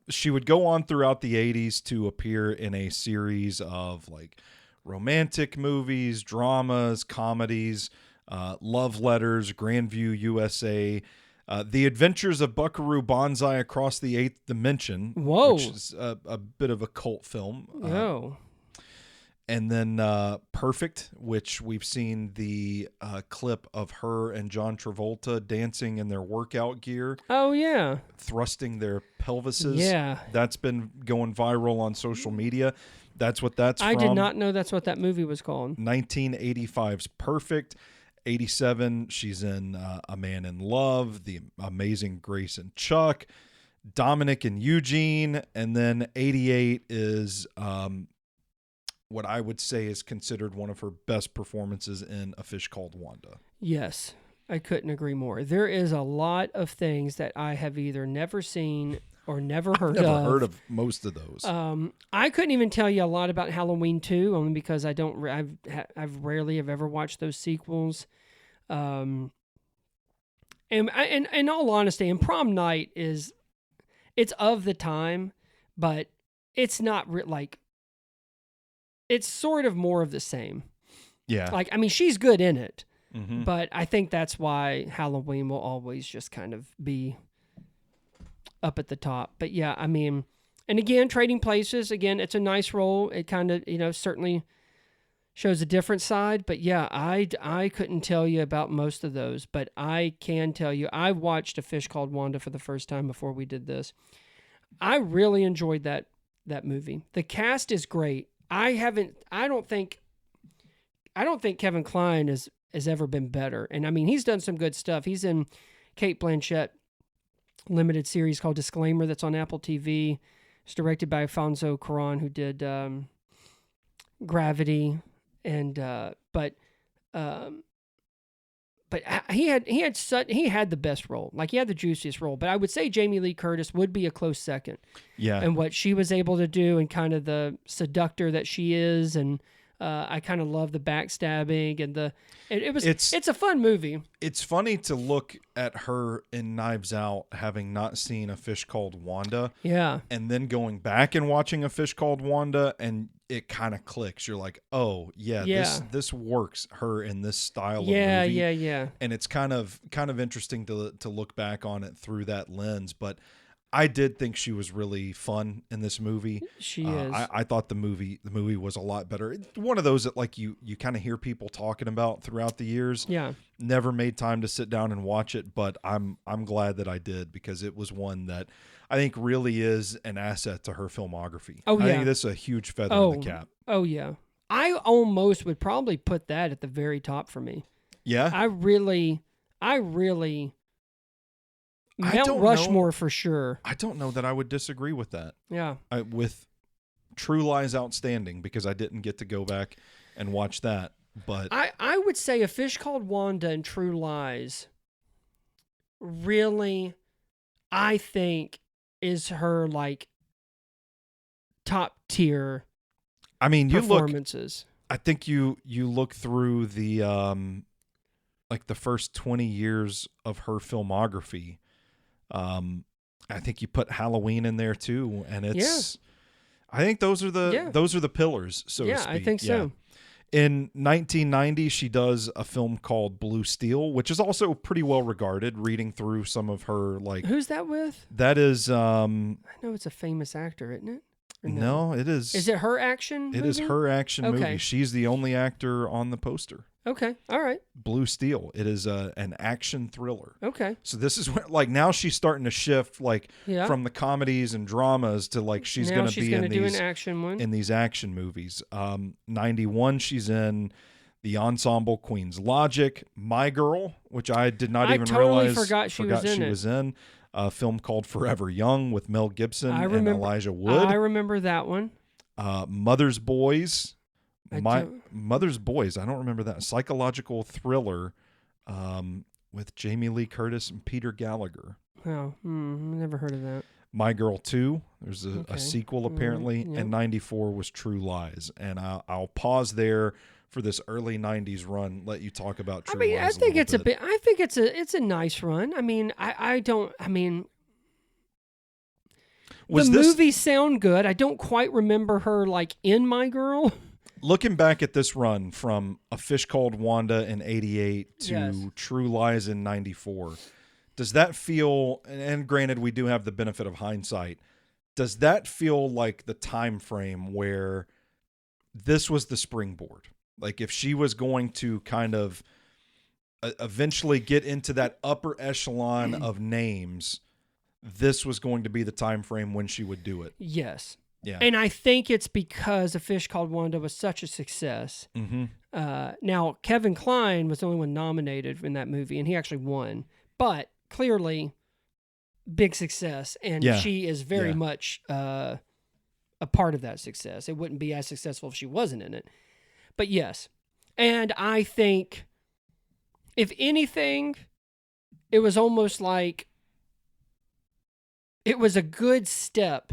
[SPEAKER 3] she would go on throughout the '80s to appear in a series of like romantic movies, dramas, comedies, love letters, Grandview USA, The Adventures of Buckaroo Banzai Across the Eighth Dimension, which is a bit of a cult film. And then Perfect, which we've seen the clip of her and John Travolta dancing in their workout gear.
[SPEAKER 4] Oh, yeah.
[SPEAKER 3] Thrusting their pelvises.
[SPEAKER 4] Yeah.
[SPEAKER 3] That's been going viral on social media. That's what that's from.
[SPEAKER 4] I did not know that's what that movie was called.
[SPEAKER 3] 1985's Perfect. 87, she's in A Man in Love, The Amazing Grace and Chuck, Dominic and Eugene. And then 88 is... what I would say is considered one of her best performances in A Fish Called Wanda.
[SPEAKER 4] Yes, I couldn't agree more. There is a lot of things that I have either never seen or never heard
[SPEAKER 3] Never
[SPEAKER 4] of.
[SPEAKER 3] heard of most of those.
[SPEAKER 4] I couldn't even tell you a lot about Halloween 2, only because I've rarely have ever watched those sequels. And in all honesty, and Prom Night it's of the time, but it's not like, it's sort of more of the same.
[SPEAKER 3] Yeah.
[SPEAKER 4] Like, I mean, she's good in it,
[SPEAKER 3] Mm-hmm.
[SPEAKER 4] but I think that's why Halloween will always just kind of be up at the top. But yeah, I mean, and again, Trading Places, again, it's a nice role. It kind of, certainly shows a different side. But yeah, I couldn't tell you about most of those, but I can tell you, I watched A Fish Called Wanda for the first time before we did this. I really enjoyed that movie. The cast is great. I don't think Kevin Kline has ever been better. And I mean, he's done some good stuff. He's in Cate Blanchett limited series called Disclaimer that's on Apple TV. It's directed by Alfonso Cuarón, who did Gravity, and but he had the best role. Like, he had the juiciest role. But I would say Jamie Lee Curtis would be a close second.
[SPEAKER 3] Yeah.
[SPEAKER 4] And what she was able to do, and kind of the seductor that she is, and I kind of love the backstabbing and it's a fun movie.
[SPEAKER 3] It's funny to look at her in Knives Out, having not seen A Fish Called Wanda.
[SPEAKER 4] Yeah.
[SPEAKER 3] And then going back and watching A Fish Called Wanda, and it kind of clicks. You're like, oh yeah. This works, her in this style of movie.
[SPEAKER 4] Yeah.
[SPEAKER 3] And it's kind of interesting to look back on it through that lens. But I did think she was really fun in this movie.
[SPEAKER 4] She is.
[SPEAKER 3] I thought the movie was a lot better. It's one of those that, like, you kind of hear people talking about throughout the years.
[SPEAKER 4] Yeah.
[SPEAKER 3] Never made time to sit down and watch it, but I'm glad that I did, because it was one that I think really is an asset to her filmography.
[SPEAKER 4] Oh, yeah.
[SPEAKER 3] I think this is a huge feather in the cap.
[SPEAKER 4] Oh yeah. I almost would probably put that at the very top for me.
[SPEAKER 3] Yeah.
[SPEAKER 4] I really Mount Rushmore for sure.
[SPEAKER 3] I don't know that I would disagree with that.
[SPEAKER 4] Yeah.
[SPEAKER 3] With True Lies outstanding, because I didn't get to go back and watch that. But
[SPEAKER 4] I would say A Fish Called Wanda and True Lies really, I think, is her like top tier performances.
[SPEAKER 3] I think you look through the like the first 20 years of her filmography. I think you put Halloween in there too, and it's. I think those are the pillars, so to speak.
[SPEAKER 4] I think so.
[SPEAKER 3] In 1990, she does a film called Blue Steel, which is also pretty well regarded. Reading through some of her, like,
[SPEAKER 4] who's that with?
[SPEAKER 3] That is.
[SPEAKER 4] I know it's a famous actor, isn't it? Or
[SPEAKER 3] no, it is.
[SPEAKER 4] Is it her action movie?
[SPEAKER 3] It is her action movie. She's the only actor on the poster.
[SPEAKER 4] Okay, all right.
[SPEAKER 3] Blue Steel. It is an action thriller.
[SPEAKER 4] Okay.
[SPEAKER 3] So this is where, like, now she's starting to shift, like, from the comedies and dramas to, like, she's going to be
[SPEAKER 4] an action one.
[SPEAKER 3] In these action movies. 91, she's in The Ensemble, Queen's Logic, My Girl, which I did not even realize.
[SPEAKER 4] Forgot she was in
[SPEAKER 3] a film called Forever Young with Mel Gibson and Elijah Wood.
[SPEAKER 4] I remember that one.
[SPEAKER 3] Mother's Boys. Mother's Boys. I don't remember that. Psychological thriller with Jamie Lee Curtis and Peter Gallagher.
[SPEAKER 4] Oh, never heard of that.
[SPEAKER 3] My Girl 2. There's a sequel apparently,
[SPEAKER 4] Yep.
[SPEAKER 3] and 94 was True Lies. And I'll pause there for this early 90s run. Let you talk about True Lies.
[SPEAKER 4] I think it's bit. I think it's a nice run. I mean, movies sound good. I don't quite remember her like in My Girl.
[SPEAKER 3] Looking back at this run from A Fish Called Wanda in 88 to True Lies in 94, does that feel, and granted we do have the benefit of hindsight, does that feel like the time frame where this was the springboard? Like, if she was going to kind of eventually get into that upper echelon of names, this was going to be the time frame when she would do it.
[SPEAKER 4] Yes.
[SPEAKER 3] Yeah.
[SPEAKER 4] And I think it's because A Fish Called Wanda was such a success.
[SPEAKER 3] Mm-hmm.
[SPEAKER 4] Now, Kevin Kline was the only one nominated in that movie, and he actually won. But clearly, big success, and she is very much a part of that success. It wouldn't be as successful if she wasn't in it. But yes. And I think, if anything, it was almost like it was a good step.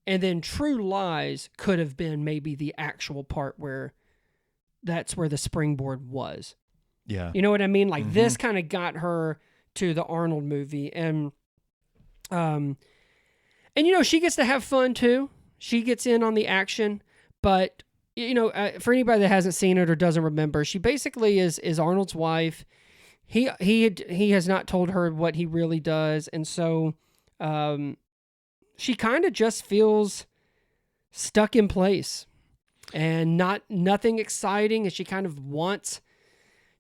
[SPEAKER 4] And then True Lies could have been maybe the actual part where that's where the springboard was.
[SPEAKER 3] Yeah.
[SPEAKER 4] You know what I mean? Like this kind of got her to the Arnold movie. And you know, she gets to have fun too. She gets in on the action, but you know, for anybody that hasn't seen it or doesn't remember, she basically is Arnold's wife. He has not told her what he really does, and so she kind of just feels stuck in place and nothing exciting, and she kind of wants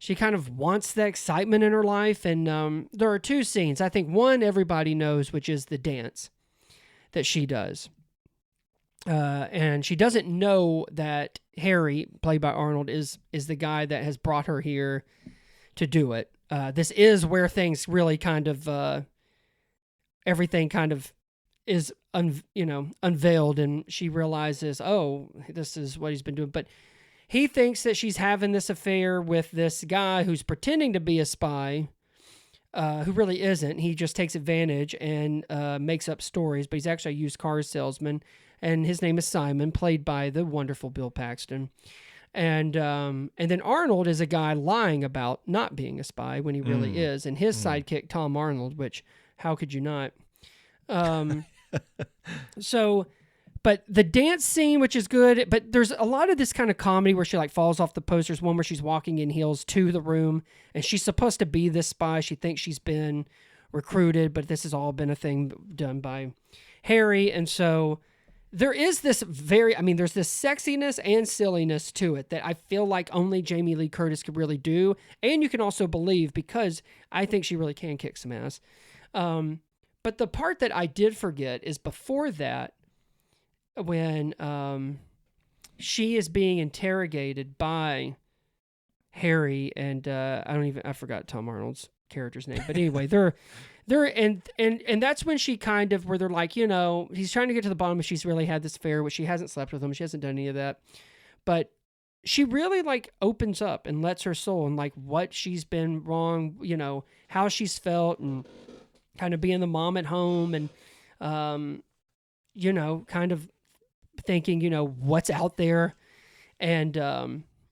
[SPEAKER 4] the excitement in her life. And there are two scenes. I think one everybody knows, which is the dance that she does. And she doesn't know that Harry, played by Arnold, is the guy that has brought her here to do it. This is where things really kind of everything kind of is unveiled, and she realizes, oh, this is what he's been doing. But he thinks that she's having this affair with this guy who's pretending to be a spy, who really isn't. He just takes advantage and makes up stories, but he's actually a used car salesman. And his name is Simon, played by the wonderful Bill Paxton. And then Arnold is a guy lying about not being a spy when he really is. And his sidekick, Tom Arnold, which, how could you not? But the dance scene, which is good, but there's a lot of this kind of comedy where she like falls off the post. There's one where she's walking in heels to the room, and she's supposed to be this spy. She thinks she's been recruited, but this has all been a thing done by Harry. And so there is this there's this sexiness and silliness to it that I feel like only Jamie Lee Curtis could really do. And you can also believe, because I think she really can kick some ass. But the part that I did forget is before that, when she is being interrogated by Harry and I forgot Tom Arnold's character's name, but anyway, they're and that's when she kind of, where they're like, you know, he's trying to get to the bottom if she's really had this affair, which she hasn't slept with him, she hasn't done any of that, but she really like opens up and lets her soul, and like what she's been wrong, you know, how she's felt, and kind of being the mom at home, and you know, kind of thinking, you know, what's out there, and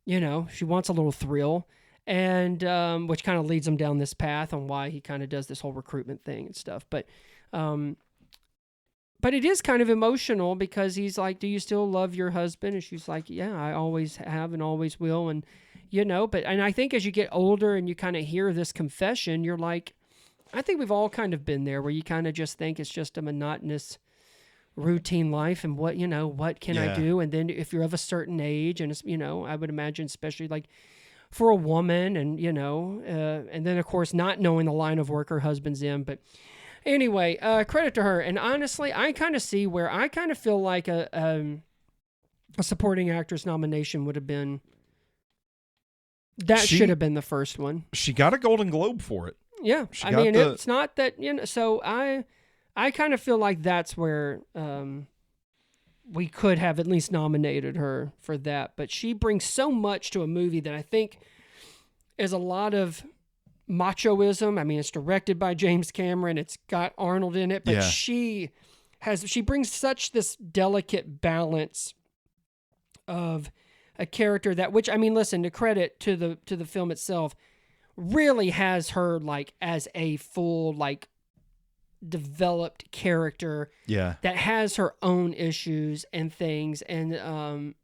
[SPEAKER 4] you know, she wants a little thrill, and which kind of leads him down this path on why he kind of does this whole recruitment thing and stuff. But it is kind of emotional, because he's like, do you still love your husband? And she's like, yeah, I always have and always will. And you know, and I think as you get older and you kind of hear this confession, you're like, I think we've all kind of been there, where you kind of just think it's just a monotonous routine life, and what can I do? And then if you're of a certain age, and it's, you know, I would imagine, especially like for a woman, and you know, and then of course not knowing the line of work her husband's in. But anyway, credit to her. And honestly, I kind of see where I kind of feel like a supporting actress nomination would have been, should have been the first one.
[SPEAKER 3] She got a Golden Globe for it.
[SPEAKER 4] Yeah, I mean, it's not that, you know, so I kind of feel like that's where we could have at least nominated her for that. But she brings so much to a movie that I think is a lot of machoism. I mean, it's directed by James Cameron. It's got Arnold in it, but she brings such this delicate balance of a character that, which, I mean, listen, to credit to the film itself, really has her like as a full, like, developed character that has her own issues and things. And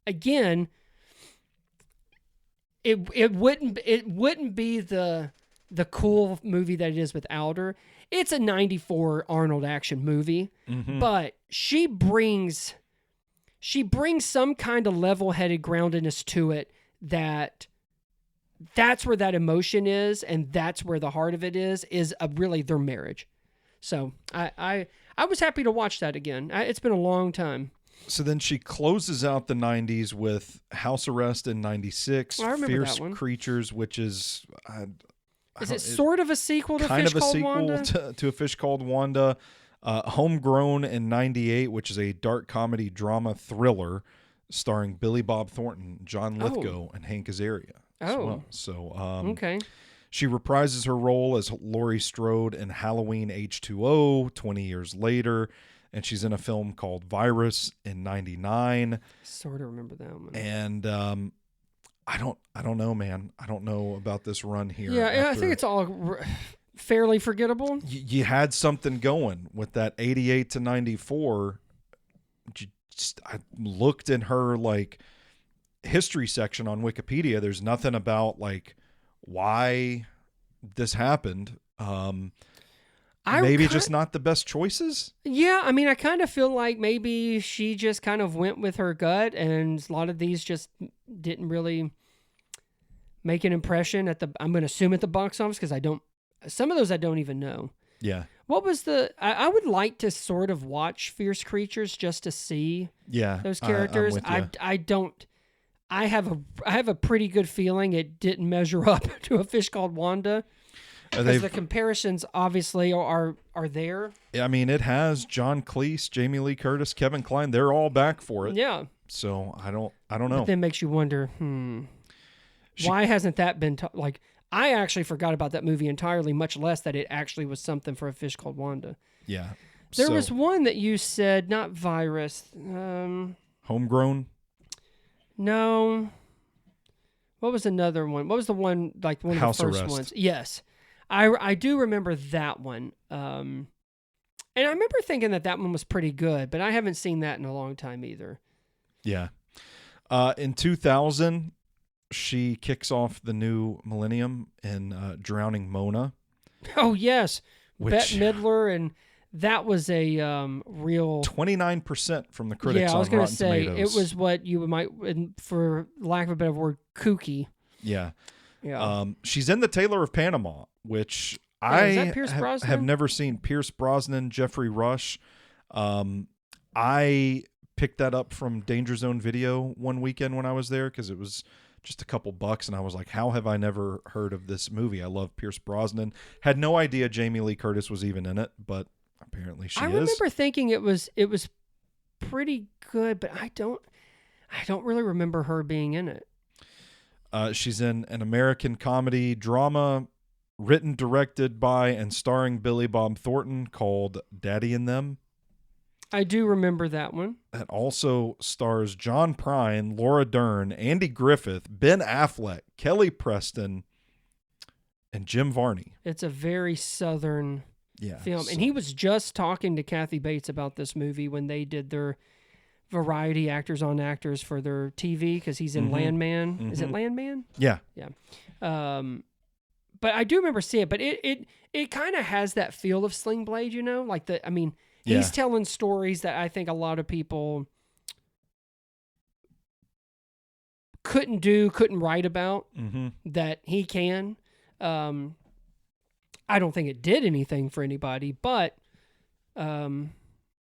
[SPEAKER 4] again, it wouldn't be the cool movie that it is without her. It's a 94 Arnold action movie, but she brings some kind of level-headed groundedness to it, that's where that emotion is, and that's where the heart of it is really their marriage. So I was happy to watch that again. It's been a long time.
[SPEAKER 3] So then she closes out the 90s with House Arrest in 96, Fierce Creatures, which is...
[SPEAKER 4] is it sort of a sequel to
[SPEAKER 3] kind
[SPEAKER 4] Fish
[SPEAKER 3] of a
[SPEAKER 4] Called
[SPEAKER 3] sequel
[SPEAKER 4] Wanda?
[SPEAKER 3] to A Fish Called Wanda. Homegrown in 98, which is a dark comedy drama thriller starring Billy Bob Thornton, John Lithgow, and Hank Azaria as well. So
[SPEAKER 4] okay.
[SPEAKER 3] She reprises her role as Laurie Strode in Halloween H2O 20 years later, and she's in a film called Virus in 99.
[SPEAKER 4] Sort of remember that one.
[SPEAKER 3] And I don't know, man. I don't know about this run here.
[SPEAKER 4] Yeah, I think it's all fairly forgettable.
[SPEAKER 3] You had something going with that 88 to 94. I looked in her like history section on Wikipedia. There's nothing about like why this happened. Maybe just not the best choices.
[SPEAKER 4] Yeah, I mean, I kind of feel like maybe she just kind of went with her gut, and a lot of these just didn't really make an impression I'm going to assume at the box office, because some of those I don't even know.
[SPEAKER 3] Yeah.
[SPEAKER 4] What was I would like to sort of watch Fierce Creatures just to see those characters. I have a pretty good feeling it didn't measure up to A Fish Called Wanda. Because the comparisons obviously are there.
[SPEAKER 3] I mean, it has John Cleese, Jamie Lee Curtis, Kevin Kline. They're all back for it.
[SPEAKER 4] Yeah.
[SPEAKER 3] So I don't know.
[SPEAKER 4] But then makes you wonder, why hasn't that been like? I actually forgot about that movie entirely, much less that it actually was something for A Fish Called Wanda.
[SPEAKER 3] Yeah.
[SPEAKER 4] There was one that you said, not Virus.
[SPEAKER 3] Homegrown?
[SPEAKER 4] No. What was another one? What was the one, like one of
[SPEAKER 3] House
[SPEAKER 4] the first
[SPEAKER 3] Arrest.
[SPEAKER 4] ones? Yes. I do remember that one. And I remember thinking that one was pretty good, but I haven't seen that in a long time either.
[SPEAKER 3] Yeah. In 2000, she kicks off the new millennium in Drowning Mona.
[SPEAKER 4] Oh, yes.
[SPEAKER 3] Which,
[SPEAKER 4] Bette Midler, and that was a real...
[SPEAKER 3] 29% from the critics
[SPEAKER 4] I was
[SPEAKER 3] on
[SPEAKER 4] going to
[SPEAKER 3] Rotten
[SPEAKER 4] say,
[SPEAKER 3] Tomatoes.
[SPEAKER 4] it was what you might, for lack of a better word, kooky.
[SPEAKER 3] Yeah.
[SPEAKER 4] Yeah.
[SPEAKER 3] She's in The Tailor of Panama, which
[SPEAKER 4] is that Pierce
[SPEAKER 3] I
[SPEAKER 4] Brosnan?
[SPEAKER 3] have never seen. Pierce Brosnan, Jeffrey Rush. I picked that up from Danger Zone Video one weekend when I was there because it was just a couple bucks, and I was like, how have I never heard of this movie? I love Pierce Brosnan. Had no idea Jamie Lee Curtis was even in it, but apparently she is.
[SPEAKER 4] I remember thinking it was pretty good, but I don't really remember her being in it.
[SPEAKER 3] She's in an American comedy drama written, directed by, and starring Billy Bob Thornton called Daddy and Them.
[SPEAKER 4] I do remember that one.
[SPEAKER 3] That also stars John Prine, Laura Dern, Andy Griffith, Ben Affleck, Kelly Preston, and Jim Varney.
[SPEAKER 4] It's a very Southern film.
[SPEAKER 3] So.
[SPEAKER 4] And he was just talking to Kathy Bates about this movie when they did their variety actors on actors for their TV, because he's in Landman. Mm-hmm. Is it Landman?
[SPEAKER 3] Yeah.
[SPEAKER 4] Yeah. But I do remember seeing it, but it kind of has that feel of Sling Blade, you know? Like he's telling stories that I think a lot of people couldn't write about, that he can. I don't think it did anything for anybody, but, hey,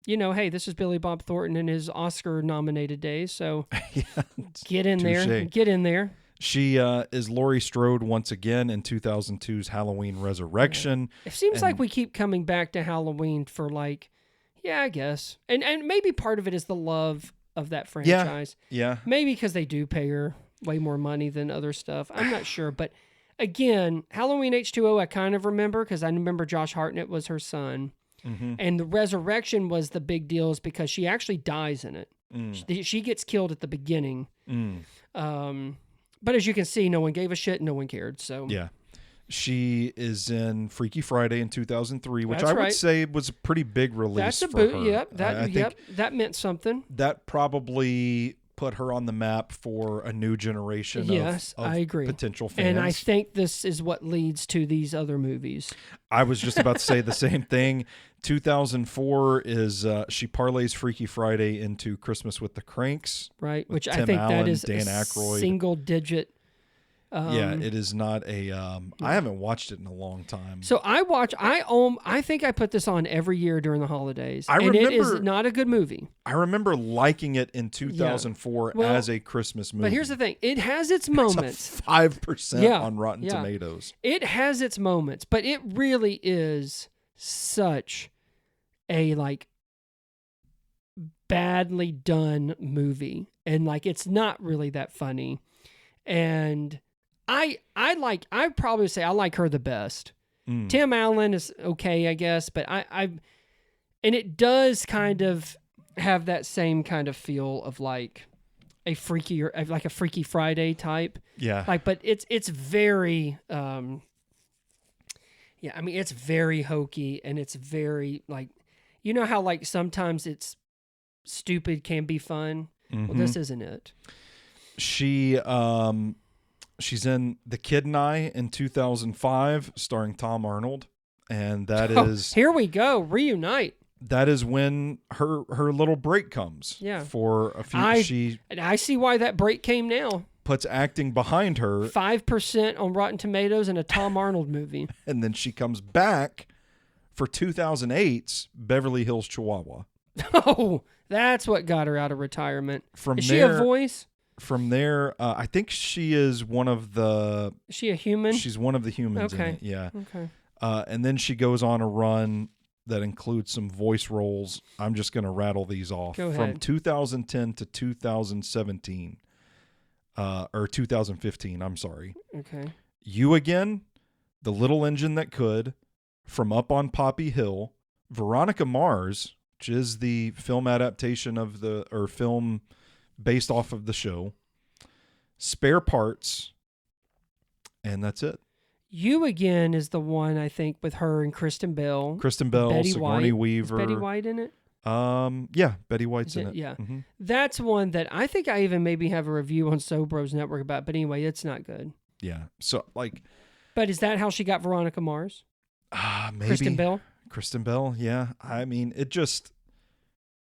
[SPEAKER 4] this is Billy Bob Thornton in his Oscar-nominated days, so get in there. Get in there.
[SPEAKER 3] She is Laurie Strode once again in 2002's Halloween Resurrection.
[SPEAKER 4] Yeah. It seems like we keep coming back to Halloween for I guess. And maybe part of it is the love of that franchise.
[SPEAKER 3] Yeah.
[SPEAKER 4] Maybe because they do pay her way more money than other stuff. I'm not sure. But again, Halloween H2O I kind of remember because I remember Josh Hartnett was her son. Mm-hmm. And the Resurrection was the big deal is because she actually dies in it. She gets killed at the beginning. But as you can see, no one gave a shit. No one cared. So
[SPEAKER 3] yeah. She is in Freaky Friday in 2003, which
[SPEAKER 4] That's
[SPEAKER 3] I would
[SPEAKER 4] right.
[SPEAKER 3] say was a pretty big release
[SPEAKER 4] That's a
[SPEAKER 3] for
[SPEAKER 4] boot.
[SPEAKER 3] her.
[SPEAKER 4] Yep.
[SPEAKER 3] I think
[SPEAKER 4] That meant something.
[SPEAKER 3] that probably put her on the map for a new generation
[SPEAKER 4] Yes,
[SPEAKER 3] of
[SPEAKER 4] I agree.
[SPEAKER 3] potential fans.
[SPEAKER 4] And I think this is what leads to these other movies.
[SPEAKER 3] I was just about to say the same thing. 2004 is she parlays Freaky Friday into Christmas with the Cranks.
[SPEAKER 4] Right, which
[SPEAKER 3] Tim
[SPEAKER 4] I think
[SPEAKER 3] Allen,
[SPEAKER 4] that is
[SPEAKER 3] Dan
[SPEAKER 4] a
[SPEAKER 3] Aykroyd.
[SPEAKER 4] single digit.
[SPEAKER 3] It is not a. I haven't watched it in a long time.
[SPEAKER 4] So I think I put this on every year during the holidays.
[SPEAKER 3] I
[SPEAKER 4] and it
[SPEAKER 3] remember-
[SPEAKER 4] is not a good movie.
[SPEAKER 3] I remember liking it in 2004
[SPEAKER 4] Well,
[SPEAKER 3] as a Christmas movie.
[SPEAKER 4] But here's the thing: it has its moments.
[SPEAKER 3] 5% on Rotten Tomatoes.
[SPEAKER 4] It has its moments, but it really is such a badly done movie, and it's not really that funny. And I'd probably say I like her the best. Tim Allen is okay, I guess, but and it does kind of have that same kind of feel of like a Freaky Friday type.
[SPEAKER 3] Yeah.
[SPEAKER 4] Like, but it's very, it's very hokey, and it's very like, you know how like sometimes it's stupid can be fun. Well, this isn't it.
[SPEAKER 3] She's in The Kid and I in 2005, starring Tom Arnold, and that is
[SPEAKER 4] here we go, reunite.
[SPEAKER 3] That is when her little break comes.
[SPEAKER 4] Yeah,
[SPEAKER 3] for a few.
[SPEAKER 4] I see why that break came now.
[SPEAKER 3] Puts acting behind her.
[SPEAKER 4] 5% on Rotten Tomatoes in a Tom Arnold movie,
[SPEAKER 3] and then she comes back for 2008's Beverly Hills Chihuahua.
[SPEAKER 4] Oh, that's what got her out of retirement. Is she a voice?
[SPEAKER 3] From there, I think she is one of the...
[SPEAKER 4] Is she a human?
[SPEAKER 3] She's one of the humans in it, yeah.
[SPEAKER 4] Okay.
[SPEAKER 3] And then she goes on a run that includes some voice roles. I'm just going to rattle these off.
[SPEAKER 4] Go ahead.
[SPEAKER 3] From 2010 to 2017. Or 2015, I'm sorry.
[SPEAKER 4] Okay.
[SPEAKER 3] You Again, The Little Engine That Could, From Up on Poppy Hill, Veronica Mars, which is the film adaptation of film based off of the show, Spare Parts, and that's it.
[SPEAKER 4] You Again is the one, I think, with her and Kristen Bell.
[SPEAKER 3] Betty Sigourney Weaver.
[SPEAKER 4] Is Betty White in it?
[SPEAKER 3] Yeah, Betty White's in it.
[SPEAKER 4] Yeah.
[SPEAKER 3] Mm-hmm.
[SPEAKER 4] That's one that I think I even maybe have a review on So Bros Network about, but anyway, it's not good.
[SPEAKER 3] Yeah. So, like...
[SPEAKER 4] But is that how she got Veronica Mars?
[SPEAKER 3] Maybe.
[SPEAKER 4] Kristen Bell?
[SPEAKER 3] Kristen Bell, yeah. I mean, it just...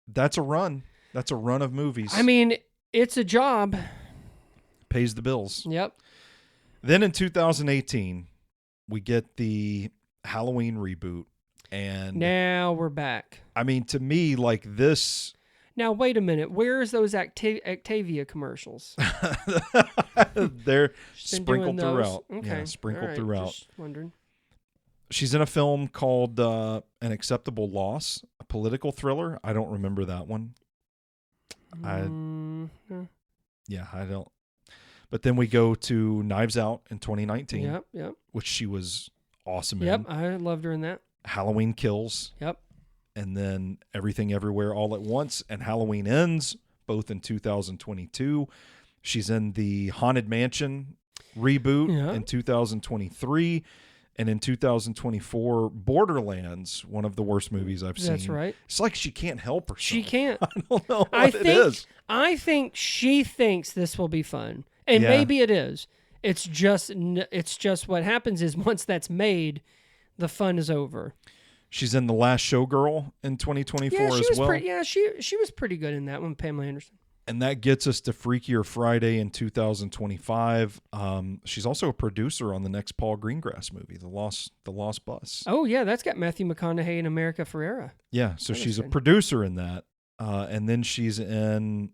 [SPEAKER 3] That's a run. That's a run of movies.
[SPEAKER 4] I mean, it's a job.
[SPEAKER 3] Pays the bills.
[SPEAKER 4] Yep.
[SPEAKER 3] Then in 2018, we get the Halloween reboot. And
[SPEAKER 4] now we're back.
[SPEAKER 3] I mean, to me, like this...
[SPEAKER 4] Now, wait a minute. Where's those Actavia commercials?
[SPEAKER 3] They're sprinkled throughout.
[SPEAKER 4] Okay.
[SPEAKER 3] Yeah, sprinkled throughout.
[SPEAKER 4] Just wondering.
[SPEAKER 3] She's in a film called An Acceptable Loss, a political thriller. I don't remember that one. Yeah, I don't. But then we go to Knives Out in 2019.
[SPEAKER 4] Yep.
[SPEAKER 3] Which she was awesome
[SPEAKER 4] in.
[SPEAKER 3] in.
[SPEAKER 4] I loved her in that.
[SPEAKER 3] Halloween Kills.
[SPEAKER 4] Yep.
[SPEAKER 3] And then Everything Everywhere All at Once and Halloween Ends, both in 2022. She's in the Haunted Mansion reboot in 2023. And in 2024, Borderlands, one of the worst movies I've seen.
[SPEAKER 4] That's right.
[SPEAKER 3] It's like she can't help herself.
[SPEAKER 4] She can't.
[SPEAKER 3] I don't know what it is.
[SPEAKER 4] I think she thinks this will be fun. And maybe it is. It's just what happens is once that's made, the fun is over.
[SPEAKER 3] She's in The Last Showgirl in 2024 as well.
[SPEAKER 4] She was pretty good in that one, Pamela Anderson.
[SPEAKER 3] And that gets us to Freakier Friday in 2025. She's also a producer on the next Paul Greengrass movie, The Lost Bus.
[SPEAKER 4] Oh, yeah, that's got Matthew McConaughey and America Ferrera.
[SPEAKER 3] Yeah, so she's a producer in that. And then she's in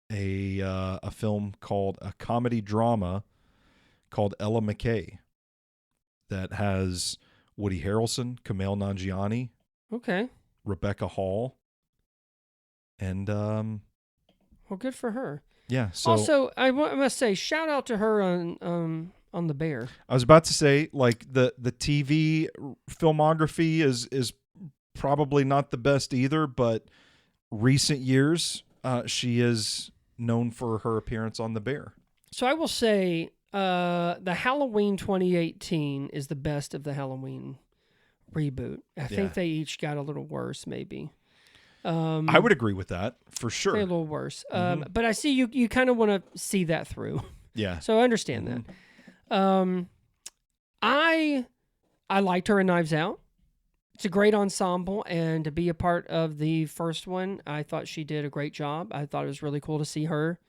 [SPEAKER 3] a film called a comedy drama called Ella McKay that has Woody Harrelson, Kumail Nanjiani, Rebecca Hall, and
[SPEAKER 4] well, good for her.
[SPEAKER 3] Yeah. So
[SPEAKER 4] also, I must say, shout out to her on The Bear.
[SPEAKER 3] I was about to say, like the TV filmography is probably not the best either, but recent years, she is known for her appearance on The Bear.
[SPEAKER 4] So I will say, the Halloween 2018 is the best of the Halloween reboot. I think they each got a little worse, maybe.
[SPEAKER 3] I would agree with that for sure.
[SPEAKER 4] A little worse, but I see you kind of want to see that through.
[SPEAKER 3] Yeah.
[SPEAKER 4] So I understand that. I liked her in Knives Out. It's a great ensemble, and to be a part of the first one, I thought she did a great job. I thought it was really cool to see her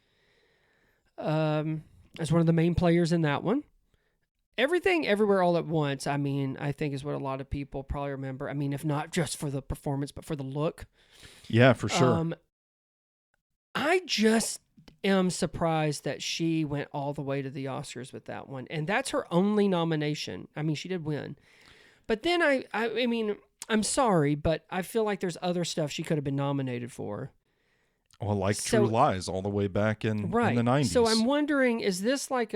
[SPEAKER 4] as one of the main players in that one. Everything, Everywhere, All at Once, I mean, I think is what a lot of people probably remember. I mean, if not just for the performance, but for the look.
[SPEAKER 3] Yeah, for sure.
[SPEAKER 4] I just am surprised that she went all the way to the Oscars with that one. And that's her only nomination. I mean, she did win. But then I mean, I'm sorry, but I feel like there's other stuff she could have been nominated for.
[SPEAKER 3] Well, like True Lies all the way back in the 90s.
[SPEAKER 4] So I'm wondering, is this like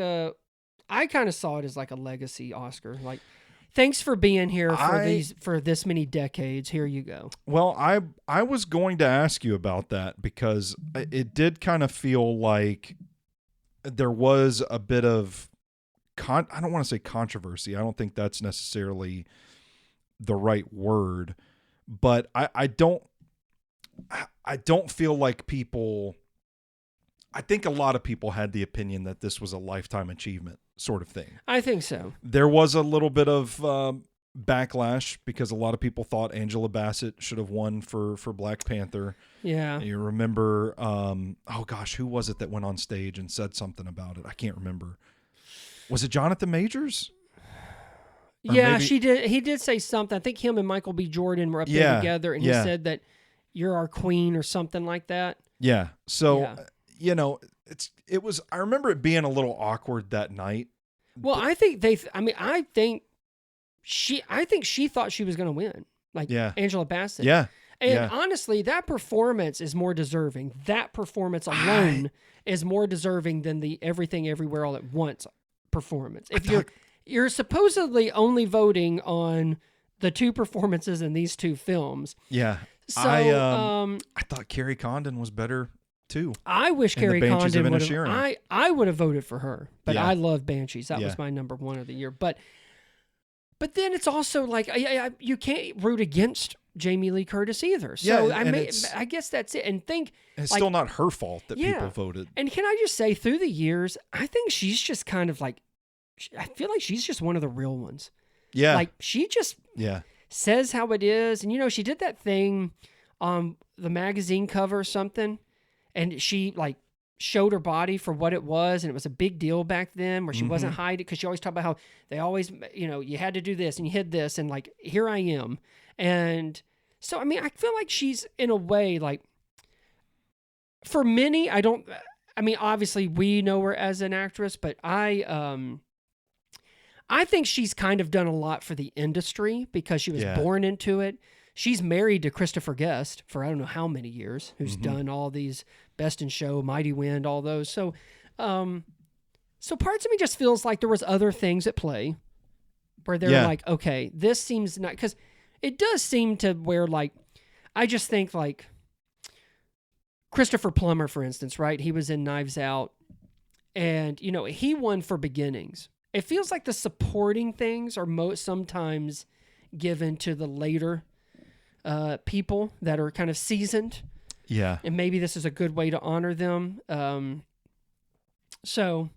[SPEAKER 4] I kind of saw it as like a legacy Oscar. Like, thanks for being here for this many decades. Here you go.
[SPEAKER 3] Well, I was going to ask you about that because it did kind of feel like there was a bit of I don't want to say controversy. I don't think that's necessarily the right word, but I don't feel like people. I think a lot of people had the opinion that this was a lifetime achievement sort of thing.
[SPEAKER 4] I think so.
[SPEAKER 3] There was a little bit of backlash because a lot of people thought Angela Bassett should have won for Black Panther.
[SPEAKER 4] Yeah.
[SPEAKER 3] You remember, oh gosh, who was it that went on stage and said something about it? I can't remember. Was it Jonathan Majors? Or
[SPEAKER 4] yeah,
[SPEAKER 3] maybe...
[SPEAKER 4] she did. He did say something. I think him and Michael B. Jordan were up there together, and he said that you're our queen or something like that.
[SPEAKER 3] Yeah. So, you know, it was. I remember it being a little awkward that night.
[SPEAKER 4] Well, I think I think she thought she was going to win. Like Angela Bassett.
[SPEAKER 3] Yeah.
[SPEAKER 4] And honestly, that performance is more deserving. That performance alone is more deserving than the Everything Everywhere All at Once performance. If you're supposedly only voting on the two performances in these two films.
[SPEAKER 3] Yeah.
[SPEAKER 4] So
[SPEAKER 3] I thought Carrie Condon was better too.
[SPEAKER 4] I wish Carrie Condon would have. I would have voted for her, but I love Banshees. That was my number one of the year. But then it's also like you can't root against Jamie Lee Curtis either. So I guess that's it. And
[SPEAKER 3] it's still not her fault that people voted.
[SPEAKER 4] And can I just say, through the years, I think she's just kind of like, I feel like she's just one of the real ones.
[SPEAKER 3] Yeah.
[SPEAKER 4] Like she just says how it is. And, you know, she did that thing on the magazine cover or something. And she like showed her body for what it was. And it was a big deal back then where she wasn't hiding. Because she always talked about how they always, you know, you had to do this and you hid this. And like, here I am. And so, I mean, I feel like she's in a way like, for many, obviously we know her as an actress, but I think she's kind of done a lot for the industry because she was born into it. She's married to Christopher Guest for I don't know how many years, who's done all these Best in Show, Mighty Wind, all those. So parts of me just feels like there was other things at play where they're like, okay, this seems not, because it does seem to where like, I just think like Christopher Plummer, for instance, right? He was in Knives Out and, you know, he won for Beginnings. It feels like the supporting things are sometimes given to the later people that are kind of seasoned.
[SPEAKER 3] Yeah.
[SPEAKER 4] And maybe this is a good way to honor them. So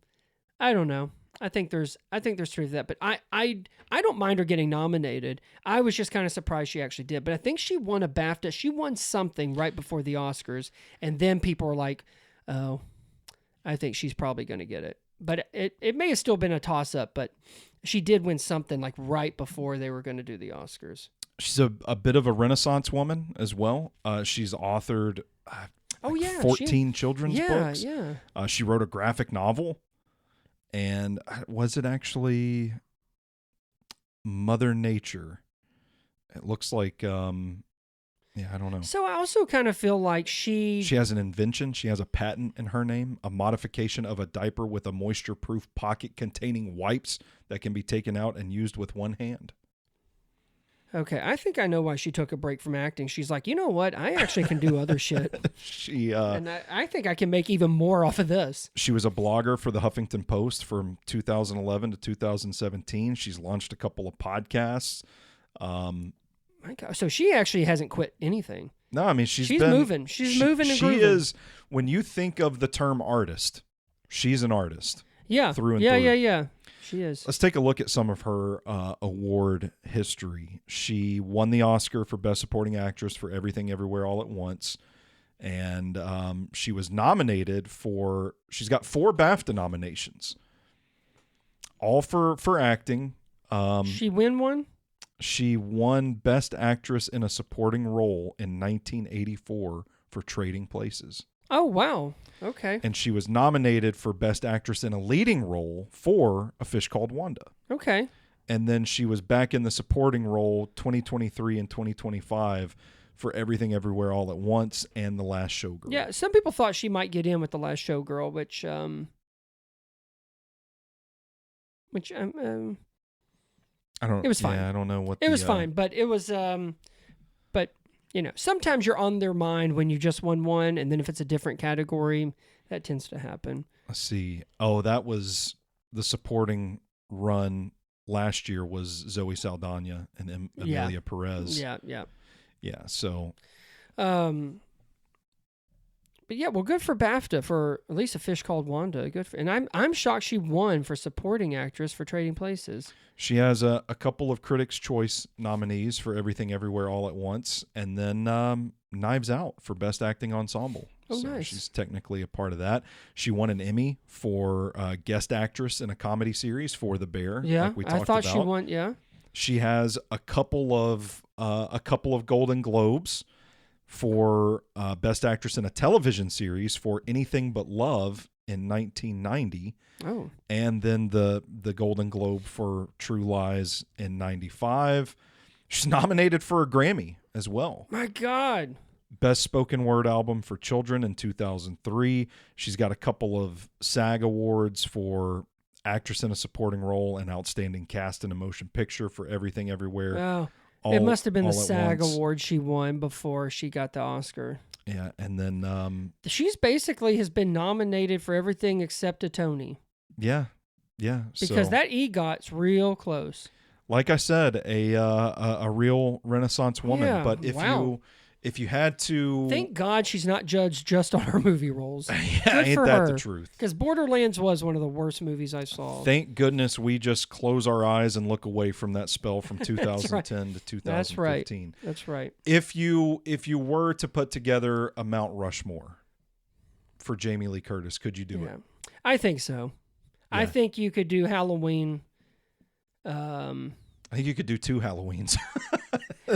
[SPEAKER 4] I don't know. I think there's truth to that, but I don't mind her getting nominated. I was just kind of surprised she actually did, but I think she won a BAFTA. She won something right before the Oscars, and then people were like, "Oh, I think she's probably going to get it." But it may have still been a toss-up, but she did win something like right before they were going to do the Oscars.
[SPEAKER 3] She's a bit of a Renaissance woman as well. She's authored 14 children's books.
[SPEAKER 4] Yeah.
[SPEAKER 3] She wrote a graphic novel. And was it actually Mother Nature? It looks like, I don't know.
[SPEAKER 4] So I also kind of feel like she
[SPEAKER 3] has an invention. She has a patent in her name, a modification of a diaper with a moisture-proof pocket containing wipes that can be taken out and used with one hand.
[SPEAKER 4] Okay, I think I know why she took a break from acting. She's like, you know what? I actually can do other shit. And I think I can make even more off of this.
[SPEAKER 3] She was a blogger for the Huffington Post from 2011 to 2017. She's launched a couple of podcasts.
[SPEAKER 4] My God. So she actually hasn't quit anything.
[SPEAKER 3] No, I mean, she's
[SPEAKER 4] moving. She's moving and grooving.
[SPEAKER 3] She is, when you think of the term artist, she's an artist.
[SPEAKER 4] Yeah.
[SPEAKER 3] Through and through.
[SPEAKER 4] Yeah. She is.
[SPEAKER 3] Let's take a look at some of her award history. She won the Oscar for Best Supporting Actress for Everything Everywhere All at Once. And she was nominated she's got 4 BAFTA nominations. All for acting.
[SPEAKER 4] She win one?
[SPEAKER 3] She won Best Actress in a Supporting Role in 1984 for Trading Places.
[SPEAKER 4] Oh, wow. Okay.
[SPEAKER 3] And she was nominated for Best Actress in a Leading Role for A Fish Called Wanda.
[SPEAKER 4] Okay.
[SPEAKER 3] And then she was back in the supporting role 2023 and 2025 for Everything Everywhere All at Once and The Last Showgirl.
[SPEAKER 4] Yeah, some people thought she might get in with The Last Showgirl, which which
[SPEAKER 3] I don't.
[SPEAKER 4] It was fine.
[SPEAKER 3] Yeah, I don't know what
[SPEAKER 4] it was fine, but it was but sometimes you're on their mind when you just won one, and then if it's a different category, that tends to happen.
[SPEAKER 3] Let's see. Oh, that was the supporting run last year was Zoe Saldana and Amelia Perez.
[SPEAKER 4] Yeah.
[SPEAKER 3] Yeah, so
[SPEAKER 4] but yeah, well, good for BAFTA for at least A Fish Called Wanda. And I'm shocked she won for supporting actress for Trading Places.
[SPEAKER 3] she has a couple of Critics' Choice nominees for Everything Everywhere All at Once, and then Knives Out for Best Acting Ensemble.
[SPEAKER 4] Oh,
[SPEAKER 3] so
[SPEAKER 4] nice.
[SPEAKER 3] She's technically a part of that. She won an Emmy for guest actress in a comedy series for The Bear.
[SPEAKER 4] Yeah,
[SPEAKER 3] like we talked
[SPEAKER 4] I thought
[SPEAKER 3] about.
[SPEAKER 4] she won. Yeah,
[SPEAKER 3] She has a couple of Golden Globes for Best Actress in a Television Series for Anything But Love in 1990.
[SPEAKER 4] Oh,
[SPEAKER 3] And then the Golden Globe for True Lies in 95. She's nominated for a Grammy as well.
[SPEAKER 4] my God.
[SPEAKER 3] Best Spoken Word Album for Children in 2003. She's got a couple of SAG awards for Actress in a Supporting Role and Outstanding Cast in a Motion Picture for Everything Everywhere.
[SPEAKER 4] Oh,
[SPEAKER 3] All-
[SPEAKER 4] it must have been the
[SPEAKER 3] all at
[SPEAKER 4] SAG
[SPEAKER 3] once.
[SPEAKER 4] award she won before she got the Oscar.
[SPEAKER 3] Yeah, and then
[SPEAKER 4] She's basically has been nominated for everything except a Tony
[SPEAKER 3] yeah.
[SPEAKER 4] because
[SPEAKER 3] so,
[SPEAKER 4] that EGOT's real close.
[SPEAKER 3] like I said, a real Renaissance woman.
[SPEAKER 4] Yeah,
[SPEAKER 3] But
[SPEAKER 4] wow.
[SPEAKER 3] if you had to,
[SPEAKER 4] Thank God she's not judged just on her movie roles.
[SPEAKER 3] yeah,
[SPEAKER 4] Good
[SPEAKER 3] ain't
[SPEAKER 4] for
[SPEAKER 3] that
[SPEAKER 4] her.
[SPEAKER 3] the truth?
[SPEAKER 4] Because Borderlands was one of the worst movies I saw.
[SPEAKER 3] Thank goodness we just close our eyes and look away from that spell from 2010 to 2015.
[SPEAKER 4] That's right. That's right.
[SPEAKER 3] If you were to put together a Mount Rushmore for Jamie Lee Curtis, could you do
[SPEAKER 4] Yeah,
[SPEAKER 3] it?
[SPEAKER 4] I think so. I
[SPEAKER 3] Yeah.
[SPEAKER 4] think you could do Halloween.
[SPEAKER 3] I think you could do 2 Halloweens.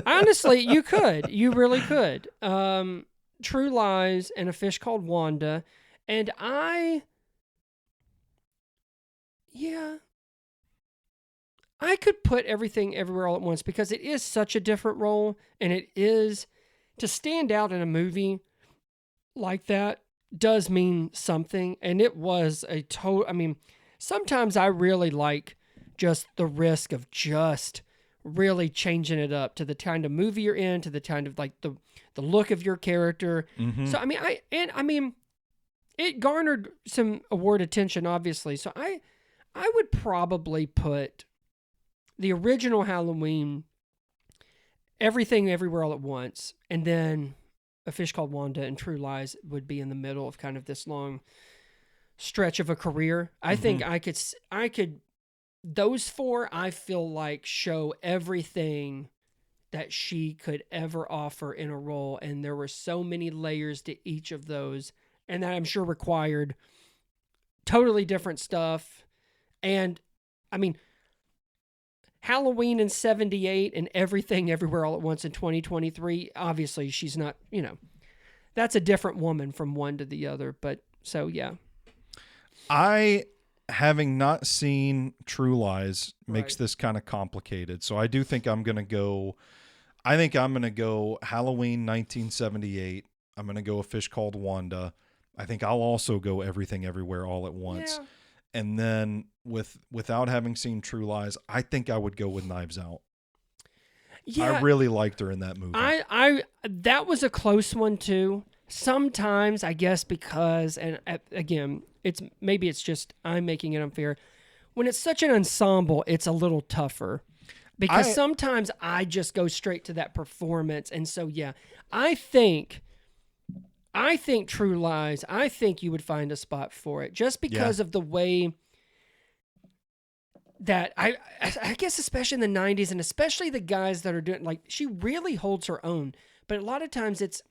[SPEAKER 4] Honestly, you could. You really could. True Lies and A Fish Called Wanda. And I could put Everything Everywhere All at Once because it is such a different role, and it is to stand out in a movie like that does mean something. And it was a total. I mean, sometimes I really like just the risk of just really changing it up to the kind of movie you're in, to the kind of like the look of your character.
[SPEAKER 3] Mhm.
[SPEAKER 4] So I mean, it garnered some award attention, obviously. So I would probably put the original Halloween, Everything Everywhere All at Once, and then A Fish Called Wanda and True Lies would be in the middle of kind of this long stretch of a career. I think I could. Those 4, I feel like, show everything that she could ever offer in a role. And there were so many layers to each of those. And that I'm sure required totally different stuff. And, I mean, Halloween in 78 and Everything Everywhere All at Once in 2023, obviously she's not, that's a different woman from one to the other. But, so, yeah.
[SPEAKER 3] Having not seen True Lies makes
[SPEAKER 4] Right.
[SPEAKER 3] this kind of complicated. So I do think I'm going to go Halloween 1978. I'm going to go A Fish Called Wanda. I think I'll also go Everything Everywhere All at Once.
[SPEAKER 4] Yeah.
[SPEAKER 3] And then without having seen True Lies, I think I would go with Knives Out.
[SPEAKER 4] Yeah.
[SPEAKER 3] I really liked her in that movie.
[SPEAKER 4] I that was a close one too. Sometimes I guess because, and again, it's just I'm making it unfair. When it's such an ensemble, it's a little tougher because sometimes I just go straight to that performance, and so yeah, I think True Lies. I think you would find a spot for it just because of the way that I guess especially in the 90s and especially the guys that are doing, like, she really holds her own, but a lot of times it's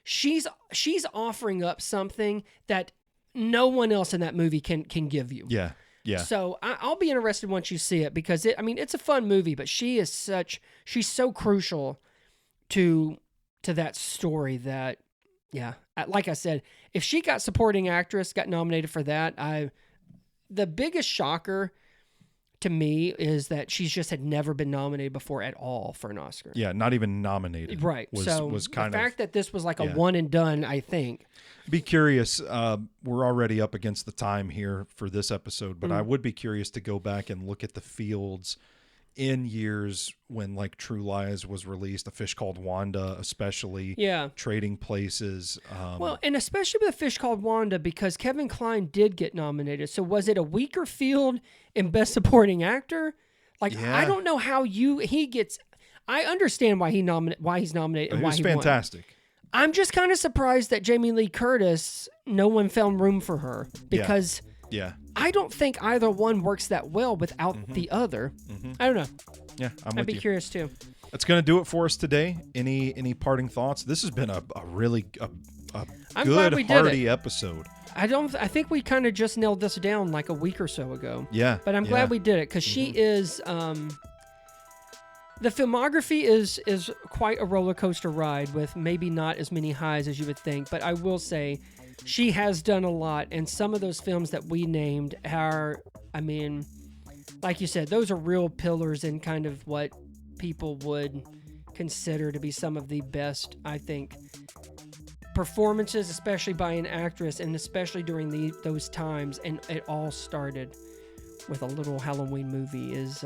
[SPEAKER 4] she's offering up something that no one else in that movie can give you.
[SPEAKER 3] Yeah.
[SPEAKER 4] So I'll be interested once you see it because it's a fun movie, but she's so crucial to that story that, yeah, like I said, if she got supporting actress, got nominated for that, the biggest shocker to me is that she's just had never been nominated before at all for an Oscar.
[SPEAKER 3] Yeah, not even nominated.
[SPEAKER 4] Right. So
[SPEAKER 3] was kind
[SPEAKER 4] the
[SPEAKER 3] of
[SPEAKER 4] fact that this was like a
[SPEAKER 3] yeah.
[SPEAKER 4] one and done, I think.
[SPEAKER 3] Be curious. We're already up against the time here for this episode, but I would be curious to go back and look at the fields in years when like True Lies was released, A Fish Called Wanda, especially.
[SPEAKER 4] Yeah.
[SPEAKER 3] Trading Places.
[SPEAKER 4] Well, and especially with A Fish Called Wanda, because Kevin Kline did get nominated. So was it a weaker field in Best Supporting Actor? Like,
[SPEAKER 3] Yeah.
[SPEAKER 4] I don't know how he gets. I understand why he's nominated and
[SPEAKER 3] It
[SPEAKER 4] why
[SPEAKER 3] was
[SPEAKER 4] he won.
[SPEAKER 3] fantastic.
[SPEAKER 4] I'm just kind of surprised that Jamie Lee Curtis, no one found room for her because
[SPEAKER 3] Yeah.
[SPEAKER 4] I don't think either one works that well without the other. I don't know.
[SPEAKER 3] Yeah, I'm
[SPEAKER 4] I'd
[SPEAKER 3] with
[SPEAKER 4] be
[SPEAKER 3] you.
[SPEAKER 4] curious too.
[SPEAKER 3] That's going to do it for us today. Any parting thoughts? This has been a really
[SPEAKER 4] I'm
[SPEAKER 3] good,
[SPEAKER 4] glad we did
[SPEAKER 3] hearty episode.
[SPEAKER 4] I think we kind of just nailed this down like a week or so ago.
[SPEAKER 3] Yeah.
[SPEAKER 4] But I'm glad we did it because she is. The filmography is quite a roller coaster ride with maybe not as many highs as you would think. But I will say, she has done a lot, and some of those films that we named are, I mean, like you said, those are real pillars in kind of what people would consider to be some of the best, I think, performances, especially by an actress, and especially during those times. And it all started with a little Halloween movie is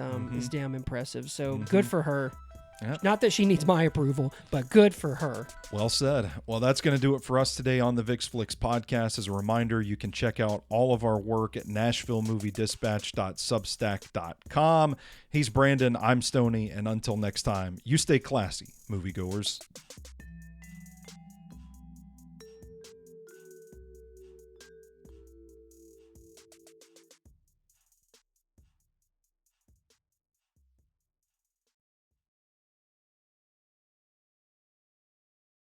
[SPEAKER 4] damn impressive. So good for her.
[SPEAKER 3] Yep.
[SPEAKER 4] Not that she needs my approval, but good for her.
[SPEAKER 3] Well said. Well, that's going to do it for us today on the Vix Flicks podcast. As a reminder, you can check out all of our work at NashvilleMovieDispatch.substack.com. He's Brandon, I'm Stoney, and until next time, you stay classy, moviegoers.